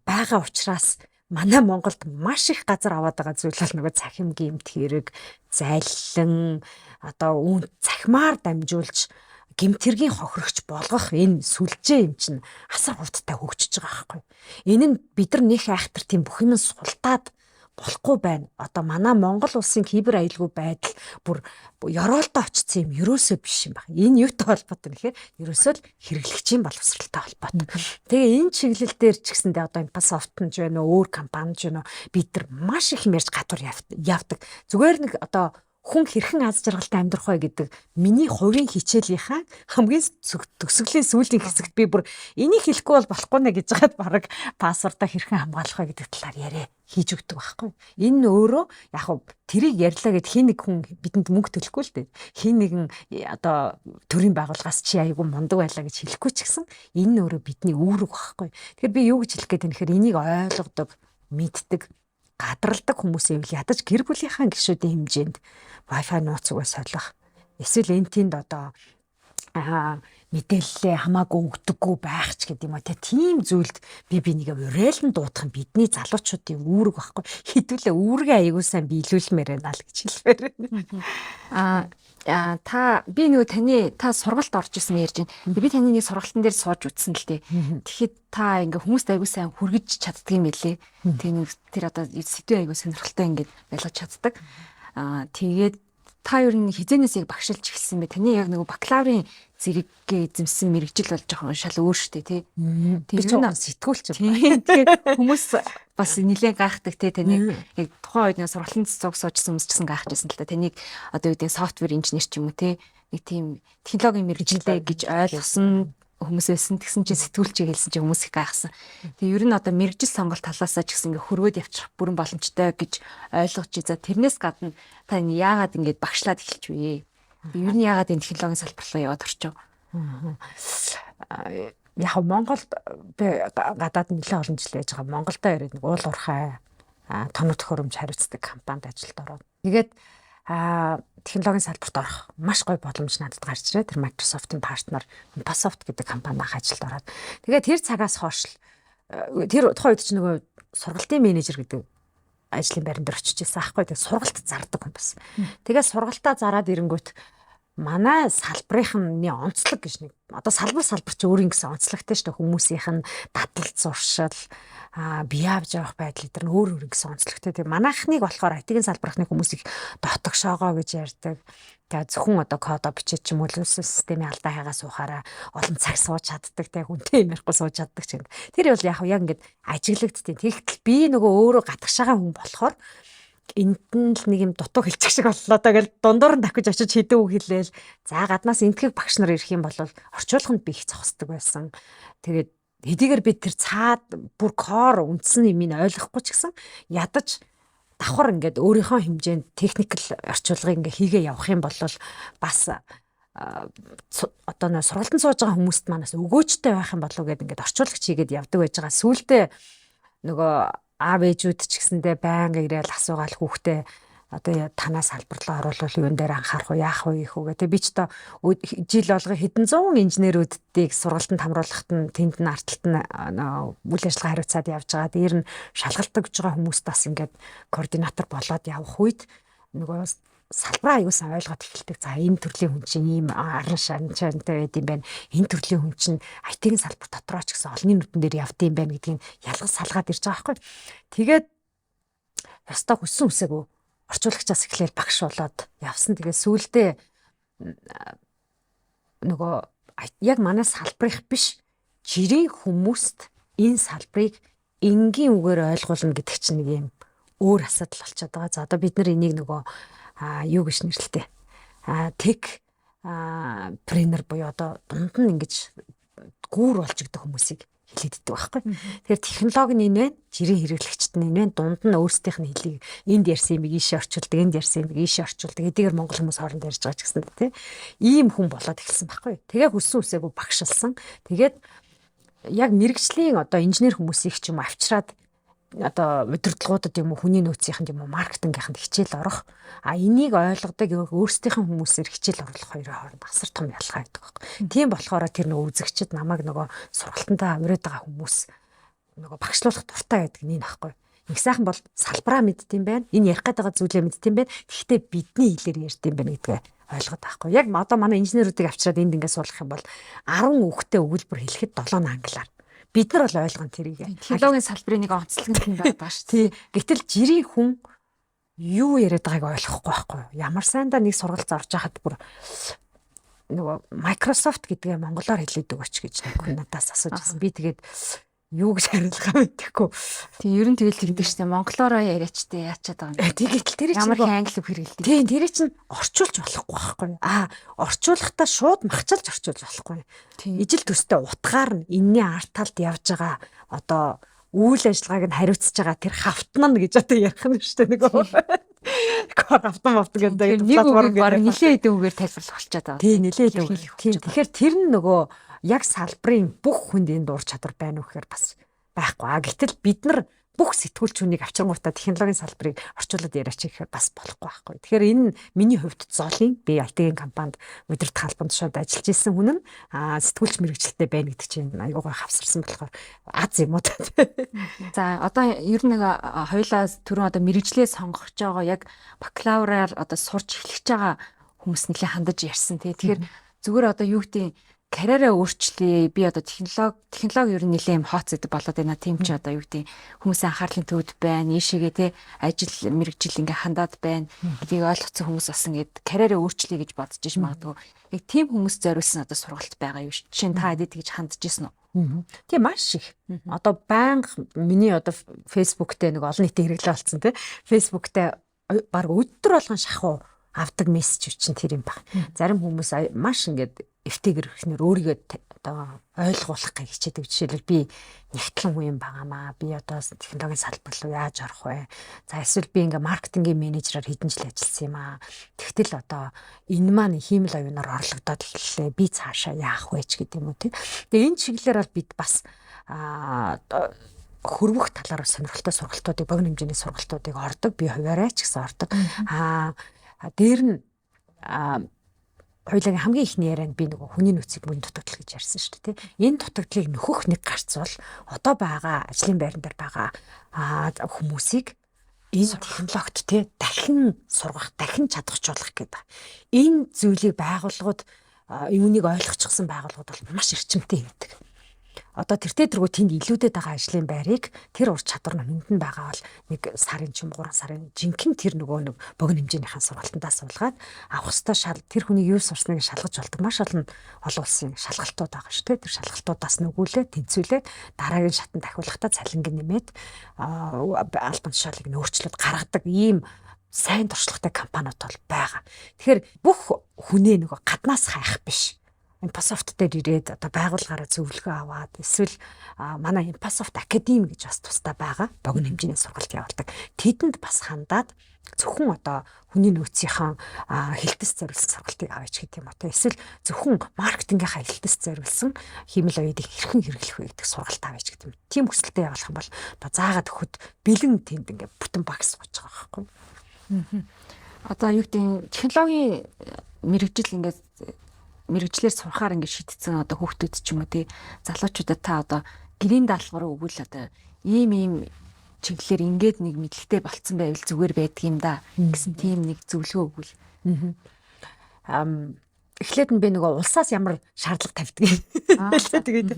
байгаа учраас манай Монголд маш их газар аваад байгаа зүйл бол нөгөө цахим гэмт хэрэг, зайлан одоо үүн цахимаар дамжуулж гэмтэргийн хохирогч болгох энэ сүлжээ юм чинь асар хурдтай хөгжиж байгаа байхгүй. Энэ нь бид нар нөх айхтар тийм бүх юм султаад болохгүй байна. Одоо манай Монгол улсын кибер аюулгүй байдал бүр ёроолтой очсон юм ерөөсөө биш юм байна. Энэ юутай холбоотой нэхээр ерөөсөө л хэрэглэгчийн боловсралтай холбоотой. Тэгээ энэ чиглэл дээр ч гэсэндээ одоо Microsoft нь ч байна уу, өөр компани ч байна уу, бид нар маш их юм ярьж гадуур явдаг. Зүгээр нэг одоо хүн хэрхэн аз жаргалтай амьдрах вэ гэдэг миний хувийн хичээлийнхаа хамгийн төгсгөлийн сүүлийн хэсэгт би бүр энийг хэлэхгүй бол болохгүй нэ гэж хаад бараг пассвортаа хэрхэн хамгаалах вэ гэдэг талаар яриа хийж өгдөг байхгүй. Энэ өөрөө яг хөө тэрийг ярьлаа гэд хин нэг хүн бидэнд мөнгө төлөхгүй л дээ. Хин нэгэн одоо төрийн байгууллагаас чи айгүй мундаг байлаа гэж хэлэхгүй ч гэсэн энэ өөрөө бидний үүрэг байхгүй. Тэгэхээр би юу гэж хэлэх гээд тэгэхээр энийг ойлгодог, мэддэг, гадралдаг хүмүүсийн үйл ядаж гэр бүлийнхаа гишүүдийн хэмжээнд Wi-Fi нууцугаа солих. Эсвэл энэ тэнд одоо мэдээлэлээ хамаагүй өгдөггүй байх ч гэдэг юм уу. Тийм зүйлд би нэгэ уриалан дуудах нь бидний залуучуудын үүрэг байхгүй. Хэдүүлээ үүргээ аягүй сайн биелүүлмээр байна л гэж хэлмээр байна. Би нөгөө та сургалт орж исэн ярьж байна. Би таны нэг сургалтын дээр сууж үтсэн л дээ. Тэгэхэд та ингээ хүмүүст аягүй сайн хүргэж чаддаг юм билээ. Тэр одоо сэдвээ аягүй сонирхолтой ингээд байлгаж чаддаг. Тэгээд та ер нь хизэнээс яг багшилж эхэлсэн бэ? Таны яг нөгөө бакалаврын зэрэггээ эзэмсэн мэрэгжил болж байгаа юм шал өөр штэ тий. Би ч сэтгүүлч юм. Тэгээд хүмүүс бас нилээн гайхдаг тий таны яг тухайн үед нэг сургалтын цуг суужсан хүмүүс ч гэсэн гайхажсэн л да. Таныг одоо үүдээ софтвер инженер ч юм уу тий нэг тийм технологийн мэрэгжилтэй гэж ойлгосон хүмүүс байсан. Тэгсэн чинь сэтгүүлчээ хэлсэн чинь хүмүүс их гайхсан. Тэгээ ер нь одоо мэрэгжил сонголт талаасаа ч гэсэн ингээ хөрвөөд явчих бүрэн боломжтой гэж ойлгож за тэрнээс гадна та яагаад ингээд багшлаад эхэлж вэ? Ер нь яагаад энэ технологийн салбар руу яваад орчих вэ? Яг Монголд би гадаад нэлээд олон жил байж байгаа. Монголдоо ирээд нэг уул уурхай тоног төхөөрөмж хариуцдаг компанид ажилд ороод. Тэгээд технологийн салбарт орох маш гоё боломж надад гарч ирээ. Тэр Microsoft-ийн партнер Microsoft гэдэг компанид ажилд ороод. Тэгээд тэр цагаас хойш тэр тухайн үед ч нөгөө сургалтын менежер гэдэг ажлын байран дээр очиж ирсэн аахгүй. Тэгээд сургалт зардаг хүн бас. Тэгээд сургалтаа зараад ирэнгүүт манай салбарынхны онцлог гэж нэг одоо салбар чи өөр ингэсэн онцлогтой шүү дээ. Хүмүүсийнх нь дадал зуршил бие авч явах байдал эдгээр нь өөр гэсэн онцлогтой. Тэгээ манайхныг болохоор IT-ийн салбархны хүмүүс их дотогшоогоо гэж ярьдаг. Тэгээ зөвхөн одоо кодо бичиж ч юм уу системийн алдаа хайгаа суухаараа олон цаг сууж чаддаг. Тэгээ хүнтэй юм ярихгүй сууж чаддаг ч юм. Тэр бол яг ингээд ажиглагдтiin. Тэгтэл би нөгөө өөрөө гадагшаага хүн болохоор энд нь л нэг юм дутуу хэлчих шиг боллоо даа гэл дундуур нь давхиж очиж хэдэн үг хэлээл за гаднаас энтгэх багш нар ирэх юм бол орчуулганд би их зогсдог байсан. Тэгээд хэдийгээр би тэр цаад бүр кор үндсэн юм ин ойлгохгүй ч гэсэн ядаж давхар ингээд өөрийнхөө хэмжээнд техникэл орчуулгыг ингээ хийгээ явах юм бол бас одоо нөө сургалтын сууж байгаа хүмүүст манаас өгөөжтэй байх юм болов уу гэд ингээд орчуулагч хийгээд явдаг байж байгаа. Сүүлдээ нөгөө аав ээжүүд ч гэсэндээ байнга ирээл асуугаал хүүхдээ одоо танаас салбарлаа оруулах юун дээр анхаарах уу яах вэ гэх үгээ. Тэгээ би ч одоо жил болгоо хэдэн зуун инженерүүдийг сургалтанд хамруулахад нь тэнд нь арталт нь үйл ажиллагаа хариуцаад явж байгаа. Дээр нь шалгалтаж байгаа хүмүүст бас ингээд координатор болоод явах үед нөгөө салбараа аюулсан ойлгоод эхэлдэг. За энэ төрлийн хүн чинь ийм аран шанчантай байд юм байна. Энэ төрлийн хүн чинь IT-ийн салбар дотроо ч гэсэн олонний нүдэн дээр явд юм байна гэдгийг ялгаж салгаад ирж байгаа байхгүй. Тэгээд ястаа хүссэн үсээгөө орчуулагчаас эхлээл багш болоод явсан. Тэгээд сүүлдээ нөгөө яг манай салбарынх биш жирийн хүмүүст энэ салбарыг энгийн үгээр ойлгуулна гэдэг чинь нэг юм өөр асуудал болчиход байгаа. За одоо бид нар энийг нөгөө юу гэж нэрлэдэг. Тех тренер буюу одоо дунд нь ингэж гүүр болж идэх хүмүүсийг хэлээд иддэг байхгүй. Тэгэхээр технологи нь энэ байна, жирийн хэрэглэгчд нь энэ байна, дунд нь өөрсдийнх нь хэлийг энд ярьсан юм ийшээ орчуулдаг, энд ярьсан юм ийшээ орчуулдаг. Эдгээр монгол хүмүүс хооронд ярьж байгаа ч гэсэн тий. Ийм хүн болоод эхэлсэн байхгүй. Тэгээ хүссэн үсээгүй багшилсан. Тэгээд яг мэрэгжлийн одоо инженер хүмүүсийг ч юм авчираад одоо удирдлагуудад юм уу хүний нөөцийнхэнд юм уу маркетингийнхэнд хичээл орох энийг ойлгодог өөрсдийнхэн хүмүүсээр хичээл оруулах хоёрын хооронд асар том ялгаа байдаг байхгүй. Тийм болохоор тэр нөгөө үзэгчд намайг нөгөө сургалтандаа авираад байгаа хүмүүс нөгөө багшлуулах дуртай байдаг нь байхгүй. Их сайхан бол салбараа мэддэм байх. Энэ ярих гээд байгаа зүйлээ мэддэм байх. Гэхдээ бидний хэлээр ярьдэм байх гэдгээ ойлгоод байхгүй. Яг одоо манай инженеруудыг авчираад энд ингээд суулгах юм бол 10 үгтэй өгүүлбэр хэлэхэд 7 англиар. Бид нар бол ойлгоно тэрийг. Технологийн салбарын нэг онцлог нь байгаа шүү дээ. Гэтэл жирийн хүн юу яриад байгааг ойлгохгүй байхгүй. Ямар сайндаа нэг сургалт зорж хахад бүр нөгөө Microsoft гэдгээ монголоор хэлээд өгөөч гэж нэг надаас асууж байсан. Би тэгээд юу гэж хариулахаа мэдэхгүй. Тийм ер нь тэгэл тэгдэг штэ. Монголоор яриач тэ яачаад байгаа юм. Тэгэл тэр чинь ямар англи үг хэрэгэлдэг. Тийм тэр чинь орчуулж болохгүй байхгүй. Орчуулахдаа шууд махчилж орчуулж болохгүй. Ижил төстэй утгаар нь энэний арт талд явж байгаа одоо үйл ажиллагааг нь хариуцж байгаа тэр хавтнаа гэж одоо ярих нь штэ нөгөө. Хавтан гэдэг платформ гэдэг нилээ хэдэн үгээр тайлбарлах болчиход байгаа. Тийм нилээ хэдэн үг. Тийм тэгэхээр тэр нь нөгөө яг салбарын бүх хүнд энэ дур чадвар байна уу гэхээр бас байхгүй. Гэтэл бид нар бүх сэтгүүлчүүнийг авчиргуутаа технологийн салбарыг орчуулад яриач гэхээр бас болохгүй байхгүй. Тэгэхээр энэ миний хувьд золын би IT-ийн компанид удирдах албанд шууд ажиллаж исэн хүн нь сэтгүүлч мэрэгчлэлтэй байна гэдэг чинь аюугаа хавсарсан болохоор аз юм уу. За одоо ер нь нэг хоёулаа түрүүн одоо мэрэгчлээ сонгож байгаа яг бакалавраар одоо сурч эхлэж байгаа хүмүүс нэлээ хандаж ярьсан тий. Тэгэхээр зүгээр одоо юу гэдэг карьераа өөрчлөе. Би одоо технологи ер нь нэлээ юм хооц гэдэг болоод байна. Тийм ч одоо юу гэдэг хүмүүсийн анхаарлын төвд байна. Ийшээгээ те ажил мэргэжил ингээ хандаад байна. Гэдгийг ойлгоцсон хүмүүс бас ингээд карьераа өөрчлөе гэж бодож иж магадгүй. Яг тийм хүмүүс зориулсан одоо сургалт байгаа юу? Жишээ нь та эдэ тэгж хандж ирсэн үү? Тийм маш их. Одоо байнга миний одоо фэйсбүүктэй нэг олон нийтийн хэрэглээ болсон те. Фэйсбүүктэй баг өдөр болгон шахуу авдаг мессеж чинь тэр юм баг. Зарим хүмүүс маш ингээд эвтэйгэр ихнэр өөрийгөө одоо ойлгуулах гэж хичээдэг. Жишээлбэл би нэгтлэн хүн юм байгаамаа. Би одоо технологийн салбар руу яаж орох вэ? За эсвэл би ингээ маркетингийн менежераар хэдэн жил ажилласан юм аа. Тэгтэл одоо энэ маань хиймэл оюунаар орлогдоод эхэллээ. Би цаашаа яах вэ ч гэдэг юм уу тийм. Тэгээ энэ чиглэлээр бол бид бас хөрвөх талаар сонирхолтой сургалтуудыг богино хэмжээний сургалтуудыг ордог. Би хуваарай ч гэсэн ордог. Дээр нь хоёулагийн хамгийн ихний ярианд би нөгөө хүний нөөцийг мөн дутагдал гэж ярьсан шүү дээ. Энэ дутагдлыг нөхөх нэг гарцвал одоо байгаа ажлын байран дээр байгаа хүмүүсийг энэ технологид дахин сургах, дахин чадахжуулах гэдэг. Энэ зүйлийг байгууллагууд юуныг ойлгочихсон байгууллагууд бол маш эрчимтэй хийдэг. Одоо тэртээ тэргүй тэнд илүүдэд байгаа ажлын байрыг тэр ур чадвар нь хүнд нь байгаа бол нэг сарын ч 3 сарын жинхэнэ тэр нөгөө нэг богино хэмжээнийхэн сургалтандаа суулгаад авах ёстой шал тэр хүний юу сурсныг шалгаж болдог маш олон улсын шалгалтууд байгаа шүү дээ. Тэр шалгалтуудаас нүгүүлээ тэнцвүүлээд дараагийн шатанд дахиулахдаа цалингийн нэмээд албан тушаалыг нөөцлөд гаргадаг ийм сайн туршлагатай компаниуд бол байгаа. Тэгэхээр бүх хүнээ нөгөө гаднаас хайх биш. Microsoft дээр ирээд одоо байгууллагаараа зөвлөгөө аваад эсвэл манай Microsoft Academy гэж бас тусдаа байгаа. Богино хэмжээний сургалт явуулдаг. Тэдэнд бас хандаад зөвхөн одоо хүний нөөцийн хэлтэс зориулсан сургалтыг аваач гэдэг юм уу. Эсвэл зөвхөн маркетингийнхаа хэлтэс зориулсан хиймэл оюутыг хэрхэн хэрэглэх вэ гэдэг сургалт аваач гэдэг юм. Тийм хүсэлтэд явуулах юм бол одоо заагаад өгөхөд бэлэн тэнд ингээ бүтэн багс сууж байгаа байхгүй. Одоо юу гэдэг технологийн мэрэгжил ингээд мэрэгчлэр сурахаар ингээд шийдсэн одоо хүүхдүүд ч юм уу тий залуучуудад та одоо гэрийн даалгавар өгвөл одоо ийм чиглэлээр ингээд нэг мэдлэгтэй болцсон байвал зүгээр байдаг юм да гэсэн тийм нэг зөвлөгөө өгвөл. Эхлээд нь би нөгөө улсаас ямар шаардлага тавьдаг юм. Тэгээд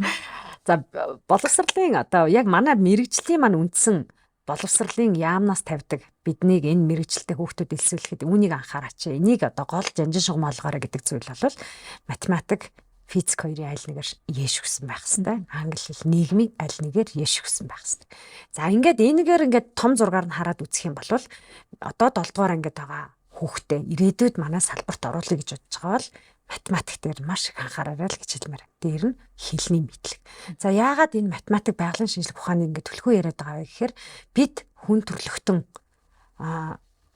за боловсролын одоо яг манай мэрэгжлийн маань үндсэн боловсролын яамнаас тавьдаг биднийг энэ мэрэгчлэлтэй хүүхдүүд элсүүлэхэд үүнийг анхаараач. Энийг одоо гол жанжин шугамалгаараа гэдэг зүйл бол математик, физик хоёрын аль нэгээр яэш өгсөн байх хэвээр. Англи хэл нийгмийн аль нэгээр яэш өгсөн байх хэвээр. За ингээд энэгээр ингээд том зургаар нь хараад үзэх юм бол одоо 7 дугаар ангид байгаа хүүхдээ ирээдүйд манай салбарт оруулъя гэж бодож байгаа бол математик дээр маш их анхаараарай л гэж хэлмээр. Дээр нь хэлний мэдлэг. За яагаад энэ математик байгалийн шинжилгээ ухааны ингээд төлхөө яриад байгаа вэ гэхээр бид хүн төрлөختөн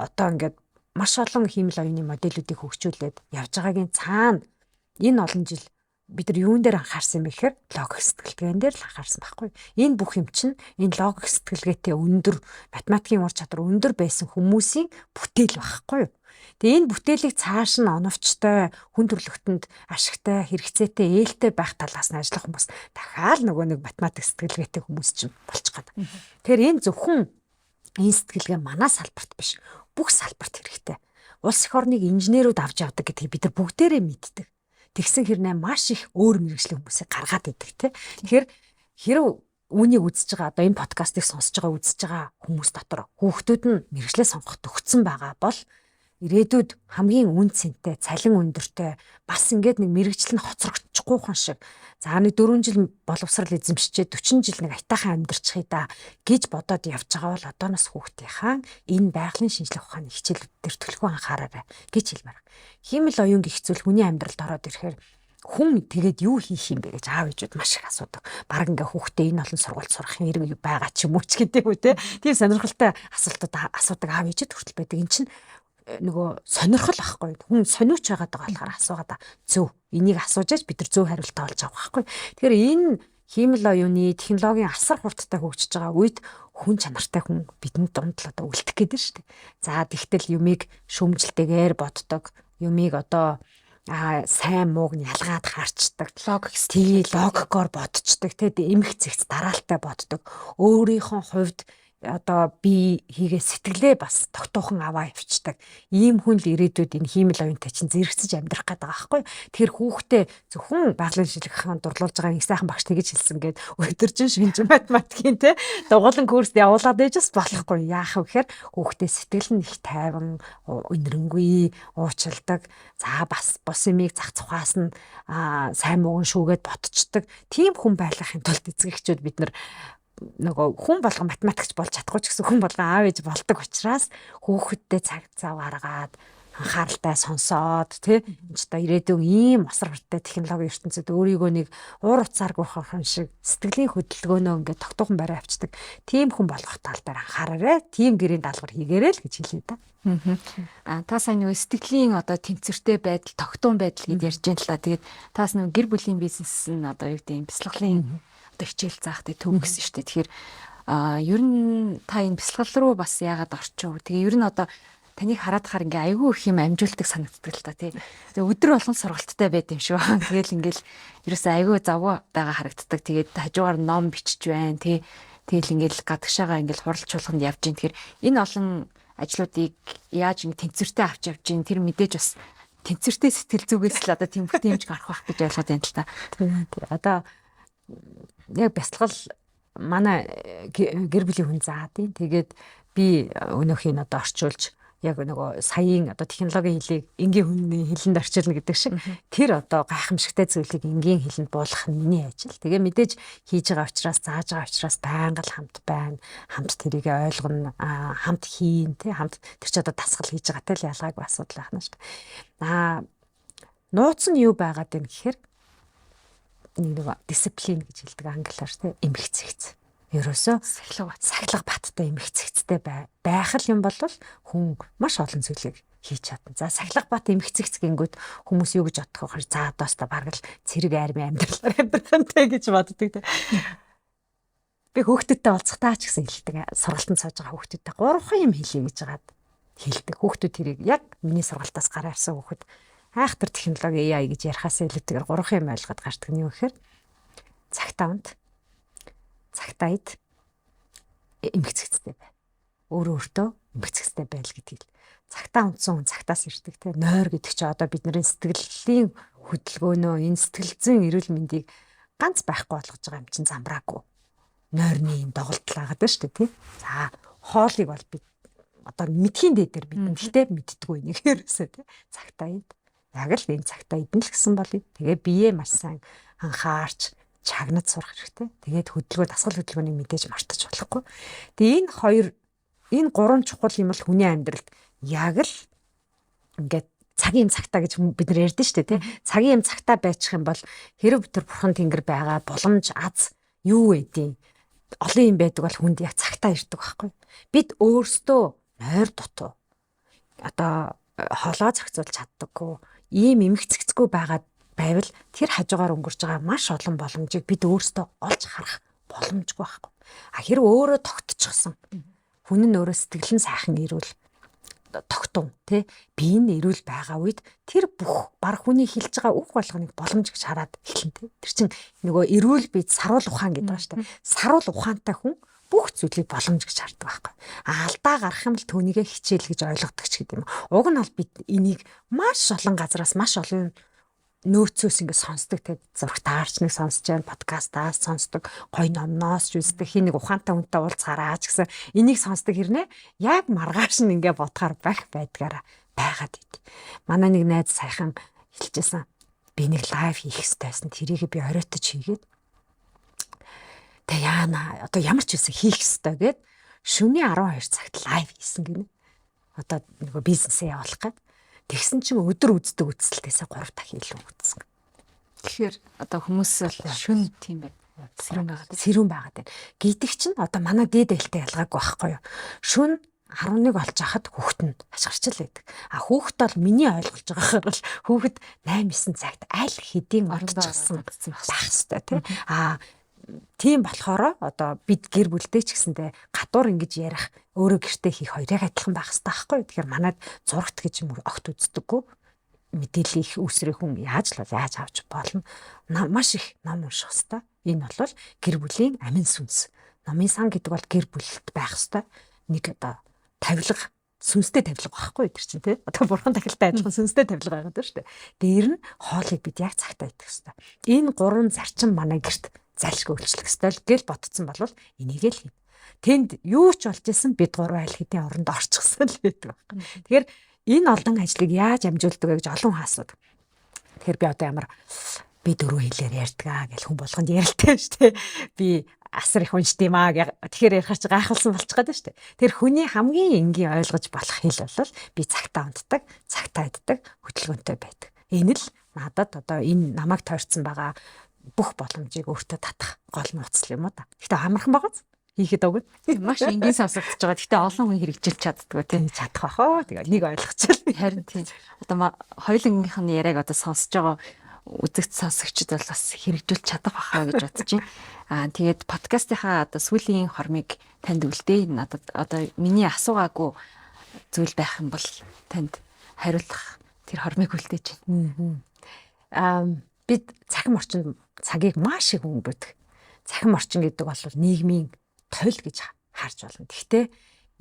одоо ингээд маш олон хиймэл оюуны модельүүдийг хөгжүүлээд явж байгаагийн цаана энэ олон жил бид нар юун дээр анхаарсан бэ гэхээр логик сэтгэлгээн дээр л анхаарсан байхгүй. Энэ бүх юм чинь энэ логик сэтгэлгээтэй өндөр математикийн ур чадвар өндөр байсан хүмүүсийн бүтээл байхгүй юу? Тэгээ энэ бүтээлийг цааш нь оновчтой, хүн төрлөختөнд ашигтай, хэрэгцээтэй, ээлтэй байх талаас нь ажиллах хүмүүс дахиад нөгөө нэг математик сэтгэлгээтэй хүмүүс чинь болчих гээд. Тэгэхээр энэ зөвхөн энэ сэтгэлгээ манай салбарт биш, бүх салбарт хэрэгтэй. улс их орныг инженерүүд авч явдаг гэдгийг бид нар бүгдээрээ мэддэг. Тэгсэн хэрнээ маш их өөр мэргэжлийн хүмүүсийг гаргаад идэг тий. Тэгэхээр хэрв үүнийг үзэж байгаа одоо энэ подкастыг сонсож байгаа хүмүүс дотор хүүхдүүд нь мэргэжлээ сонгох төгссөн байгаа бол ирээдүйд хамгийн үн цэнтэй, цалин өндөртэй бас ингээд нэг мэргэжил нь хоцрогдчихгүйхан шиг за нэг 4 жил боловсрал эзэмшчээ 40 жил нэг айтаахан амьдарчихъя да гэж бодоод явж байгаа бол одооноос хүүхдийнхаа энэ байгалийн шинжлэх ухааны хичээлүүд дээр төлхөө анхаараарай гэж хэлмээр. Хиймэл оюун гэх зүйл хүний амьдралд ороод ирэхээр хүн тэгээд юу хийх юм бэ гэж аав ээжүүд маш их асуудаг. Бараг ингээ хүүхдээ энэ олон сургуульд сурах хэрэг байгаа ч юм уу ч гэдэг үү те. Тийм сонирхолтой асуултууд асуудаг аав ээжүүд хүртэл байдаг. Эн чинь нөгөө сонирхол ахгүй. Хүн сониуч байгаад байгаа болохоор асуугаад зөв. Энийг асууж яаж бид нар зөв хариултаа олж авах байхгүй. Тэгэхээр энэ хиймэл оюуны технологийн асар хурдтай хөгжиж байгаа үед хүн чанартай хүн бидэнд дунд л одоо үлдэх гээд байна шүү дээ. За тэгтэл юмыг шүүмжлэлтэйгээр боддог. Юмыг одоо сайн мууг нь ялгаад харцдаг. Логикоор бодцдаг. Тэгээд эмх зэгц дараалтай боддог. Өөрийнхөө хувьд одоо би хийгээ сэтгэлээ бас тогтоохон аваа явцдаг. Ийм хүн л ирээдүйд энэ хиймэл оюунтай чинь зэрэгцэж амьдрах гэдэг байгаа байхгүй. Тэгэхээр хүүхдээ зөвхөн байгалийн шинжилгээний дурлуулж байгаа нэг сайхан багш тэгэж хэлсэн гээд өдөржин шинж математикийн те дугуулan курст явуулаад ээжс болохгүй. Яах вэ гэхээр хүүхдээ сэтгэл нь их тайван, өнөрөнгүй, уучилдаг. За бас бус юмыг зах цухаас нь сайн мууган шүүгээд бодцдаг. Тийм хүн байлгахын тулд эцэгчүүд бид нар нөгөө хүн болгон математикч болж чадахгүй ч гэсэн хүн болгон аав ээж болдог учраас хүүхэдтэй цаг зав гаргаад анхааралтай сонсоод тий энэ ч одоо ирээдүйн ийм осор хурдтай технологийн ертөнцид өөрийгөө нэг уур уцааргүй хахын шиг сэтгэлийн хөдөлгөөнөө ингээд тогтоохон барай авчдаг тийм хүн болгох тал дээр анхаараарай. Тийм гэрийн даалгавар хийгээрэй л гэж хэлээ да. Та сайн нөгөө сэтгэлийн одоо тэнцвэртэй байдал, тогтоон байдал гэдээ ярьж байна л та. Тэгээд таас нөгөө гэр бүлийн бизнес нь одоо юу гэдэг юм бяцлаглалын хичээл заахтай төв гэсэн шүү дээ. Тэгэхээр ер нь та энэ бяцлал руу бас яагаад орчихв? Тэгээ ер нь одоо таныг хараад хаар ингээ айгүй их юм амжуулдаг санагддаг л та тий. Тэгээ өдөр болгон сургалттай байд юм шүү. Тэгэл ингээл ерөөсөө айгүй завуу байгаа харагддаг. Тэгээд хажуугаар ном бичиж байна тий. Тэгэл ингээл гадагшаага ингээл хуралч чуулганд явж гин. Тэгэхээр энэ олон ажлуудыг яаж ингэ тэнцвэртэй авч явж гин тэр мэдээж бас тэнцвэртэй сэтгэл зүгээс л одоо тийм хэмж гарах байх гэж ойлгоод байна л та. Тий. Одоо яг бяцлал манай гэр бүлийн хүн заа тийм. Тэгээд би өнөөхийг одоо орчуулж яг нөгөө саяын одоо технологийн хэлийг энгийн хүний хэлэнд орчуулна гэдэг шиг тэр одоо гайхамшигтай зүйлийг энгийн хэлэнд буулгах нь миний ажил. Тэгээ мэдээж хийж байгаа учраас зааж байгаа учраас байнга л хамт байна. Хамт тэрийг ойлгоно, хамт хийн тий хамт тэр чи одоо дасгал хийж байгаатай л ялгаагүй асуудал байна шүү дээ. Нууц нь юу байгаад байна гэхээр нэг дисциплин гэж хэлдэг англиар тий эмхцэгц. Ерөөсөө сахилга баттай эмхцэгцтэй байх л юм бол хүн маш олон зүйлийг хийж чадна. За сахилга бат эмхцэгц гингүүд хүмүүс юу гэж бодох вэ? За одоостой бараг л цэрэг арми амьдралаар амьдрахантай гэж боддог тий. Би хүүхдүүдтэй уулзахтаа ч гэсэн хэлдэг. Сургалтанд сууж байгаа хүүхдүүдтэй 3 юм хэлье гэж жагаад хэлдэг. Хүүхдүүд тэрийг яг миний сургалтаас гараа ирсэн хүүхэд айхтар технологи AI гэж ярихаас илүүтэйгээр 3 юм ойлгоод гардаг нь юу гэхээр цагтаид эмхцэгцтэй бай. Өөртөө эмхцэгцтэй байл гэдгийг. Цагтаа унтсан хүн цагтаас ирдэг те. Нойр гэдэг чи одоо бидний сэтгэлийн хөдөлгөөнөө энэ сэтгэл зүйн эрүүл мэндийг ганц байхгүй болгож байгаа юм чинь замбраагүй. Нойрны доголдол агаад байна шүү дээ тий. За хоолыг бол бид одоо мэдхийн дээр бид гэхдээ мэддэггүй нэг ерөөсөө тий. Цагтаид яг л энэ цагтаа идэн л гэсэн болъё. Тэгээ бие маш сайн анхаарч чагнад сурах хэрэгтэй. Тэгээд дасгал хөдөлгөөнийг мэдээж мартаж болохгүй. Тэгээ энэ 3 чухал юм бол хүний амьдралд яг л ингээд цагийн цагтаа гэж бид нар ярьдэн шүү дээ тий. Цагийн цагтаа байчих юм бол хэрэг тэр бурхан тэнгэр байгаа боломж аз юу вэ? Олон юм байдаг бол хүнд яг цагтаа ирдэг байхгүй. Бид өөрсдөө нойр дутуу одоо хоолоо зохицуулж чаддаггүй ийм эмхцэгцгүй байгаад байвал тэр хажуугаар өнгөрч байгаа маш олон боломжийг бид өөрсдөө олж харах боломжгүй байхгүй. Хэрэг өөрөө тогтчихсон. Хүн нь өөрөө сэтгэл нь сайхан ирүүл тогтун тий бие нь эрүүл байгаа үед тэр бүх баг хүний хэлж байгаа үг болгоныг боломж гэж хараад эхэлнэ тий. Тэр чинь нөгөө эрүүл бие саруул ухаан гэдэг байна шүү дээ. Саруул ухаантай хүн бүх зүйлийг боломж гэж хардаг байхгүй. Алдаа гарах юм л түүнийгээ хичээл гэж ойлгодог ч гэдэг юм. Уг нь бол бид энийг маш олон газараас маш олон нөөцөөс ингэ сонсдог те зураг таарч нэг сонсож байна, подкастаас сонсдог, гоё номноос ч үздэг, хий нэг ухаантай хүнтэй уулзахаараа ч гэсэн энийг сонсдог хэрнээ яг маргааш нь ингэ бодохоор байдгаараа байгаад ид. Манай нэг найз сайхан хэлчихсэн. Би нэг лайв хийх хэрэгтэйсэн. Тэрийг би оройтож хийгээд тэг яана одоо ямар ч үсэн хийх ёстой гэд шөнийн 12 цагт лайв хийсэн гинэ. Одоо нөгөө бизнесээ явуулах гээд тэгсэн чинь өдөр үздэг үзэлтээсээ 3 дахин илүү үзсэн. Тэгэхээр одоо хүмүүс л шүн тийм байна. Сэрүүн байгаад байна. Гэдэг чинь одоо манай дээд ээлтэй ялгаагүй байхгүй юу? Шүн 11 болж хахад хүүхэд нь хашгирчл байдаг. А хүүхэд бол миний ойлгож байгаагаар бол хүүхэд 8-9 цагт аль хэдийн орчихсан байх ёстой тий. А тийм болохоор одоо бид гэр бүлтэй ч гэсэндээ гадуур ингэж ярих өөрөө гэртээ хийх хоёрыг адилхан байх хэрэгтэй байхгүй. Тэгэхээр манайд зурагт гэж юм огт үздэггүй. Мэдээлэл их үүсрэх хүн яаж авч болно. Маш их ном унших хэрэгтэй. Энэ бол гэр бүлийн амин сүнс. Номын сан гэдэг бол гэр бүлд байх хэрэгтэй. Нэг одоо тавилга сүнстэй тавилга байхгүй гэдэг чинь тий. Одоо бурхан тахилтай адилхан сүнстэй тавилга байгаа даа шүү дээ. Дээр нь хоолыг бид яг цагтаа идэх хэрэгтэй. Энэ 3 зарчим манай гэрт зайлшгүй үйлчлэх ёстой л гэл ботцсон болвол энийг л хийнэ. Тэнд юу ч болж исэн бид 3 айл хэдийн оронд орчихсон л байдаг байна. Тэгэхээр энэ олдон ажлыг яаж амжуулдаг вэ гэж олон хүн асуудаг. Тэгэхээр би одоо ямар би 4 хэлээр ярьдгаа гэл хүн болгонд ярилтай шүү дээ. Би асар их уншд юм аа гэх. Тэгэхээр ярихаар чи гайхалсан болчих гээд шүү дээ. Тэр хүний хамгийн энгийн ойлгож болох хэл бол би цагтаа унтдаг, цагтаа иддэг, хөдөлгөөнтэй байдаг. Энэ л надад одоо энэ намайг тойрцсон байгаа бүх боломжийг өөртөө татах гол нууц юм уу та. Гэтэ амархан байгаа зү. Хийхэд өгнө. Маш энгийн сонсогдож байгаа. Гэтэ олон хүн хэрэгжилж чаддгүй тийм чадах бахаа. Тэгээ нэг ойлгочихвол харин тийм. Одоо хоёулынх нь яриаг одоо сонсож байгаа үзэгч сонсогчд бол бас хэрэгжүүлж чадах бахаа гэж бодож байна. Тэгээд подкастынхаа одоо сүүлийн хормыг танд үлдээ. Надад одоо миний асуугаагүй зүйл байх юм бол танд хариулах тэр хормыг үлдээж байна. Бид цахим орчинд цагийг маш их өнгөрөөдөг. Цахим орчин гэдэг бол нийгмийн тойл гэж харж болно. Гэхдээ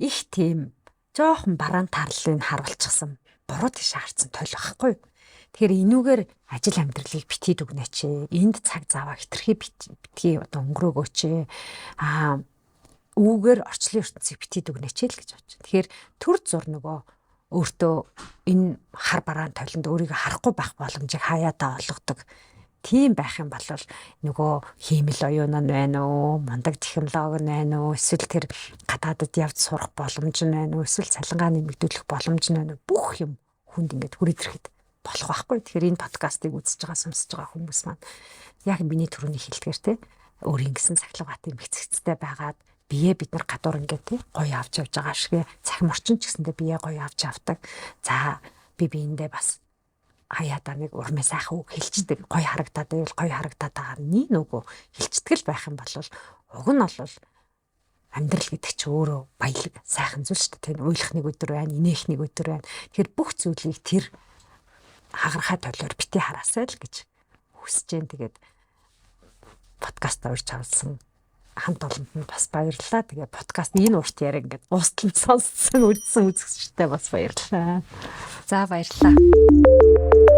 их тийм жоохон бараан тарлалыг харуулчихсан буруу тийш харцсан тойл байхгүй. Тэгэхээр энүүгээр ажил амьдралыг битгий дүгнээч. Энд цаг заваа хэтэрхий битгий одоо өнгөрөөгөөч. Үүгээр орчлын ертөнцийг битгий дүгнээч л гэж бодож байна. Тэгэхээр төр зур нөгөө өөртөө энэ хар бараан тойлонд өөрийгөө харахгүй байх боломжийг хаяатаа олгодог. Тийм байх юм бол нөгөө хиймэл оюун нь байна уу, мундаг технологи нь байна уу, эсвэл тэр гадаадд явж сурах боломж нь байна уу, эсвэл цалингаа нэмэгдүүлэх боломж нь байна уу, бүх юм хүнд ингээд хүрээд ирэхэд болох байхгүй. Тэгэхээр энэ подкастыг үзэж байгаа, сонсож байгаа хүмүүс маань яг миний түрүүний хэлдгээр те өөрийн гэсэн цахилгаан батын мэцэгцтэй байгаад бие бид нар гадуур ингээд те гоё авч явж байгаа шиг цахим орчин ч гэсэндээ бие гоё авч авдаг. За би биендээ бас хаяатаа нэг урмын сайхан үг хэлцдэг. Гоё харагдаад байвал гоё харагдаад байгаа нэг нөгөө хэлцдэг л байх юм бол уг нь бол амьдрал гэдэг чи өөрөө баялаг сайхан зүйл шүү дээ. Уйлах нэг өдөр байна, инех нэг өдөр байна. Тэгэхээр бүх зүйлийг тэр хагарахай толиор бити хараасай л гэж хүсэж जैन. Тэгээд подкаст авч авсан хамт олонд нь бас баярлалаа. Тэгээ подкаст энэ урт яриа ингээд усталт сонссон, үзсэн үзэгчтэй бас баярлалаа. За баярлалаа.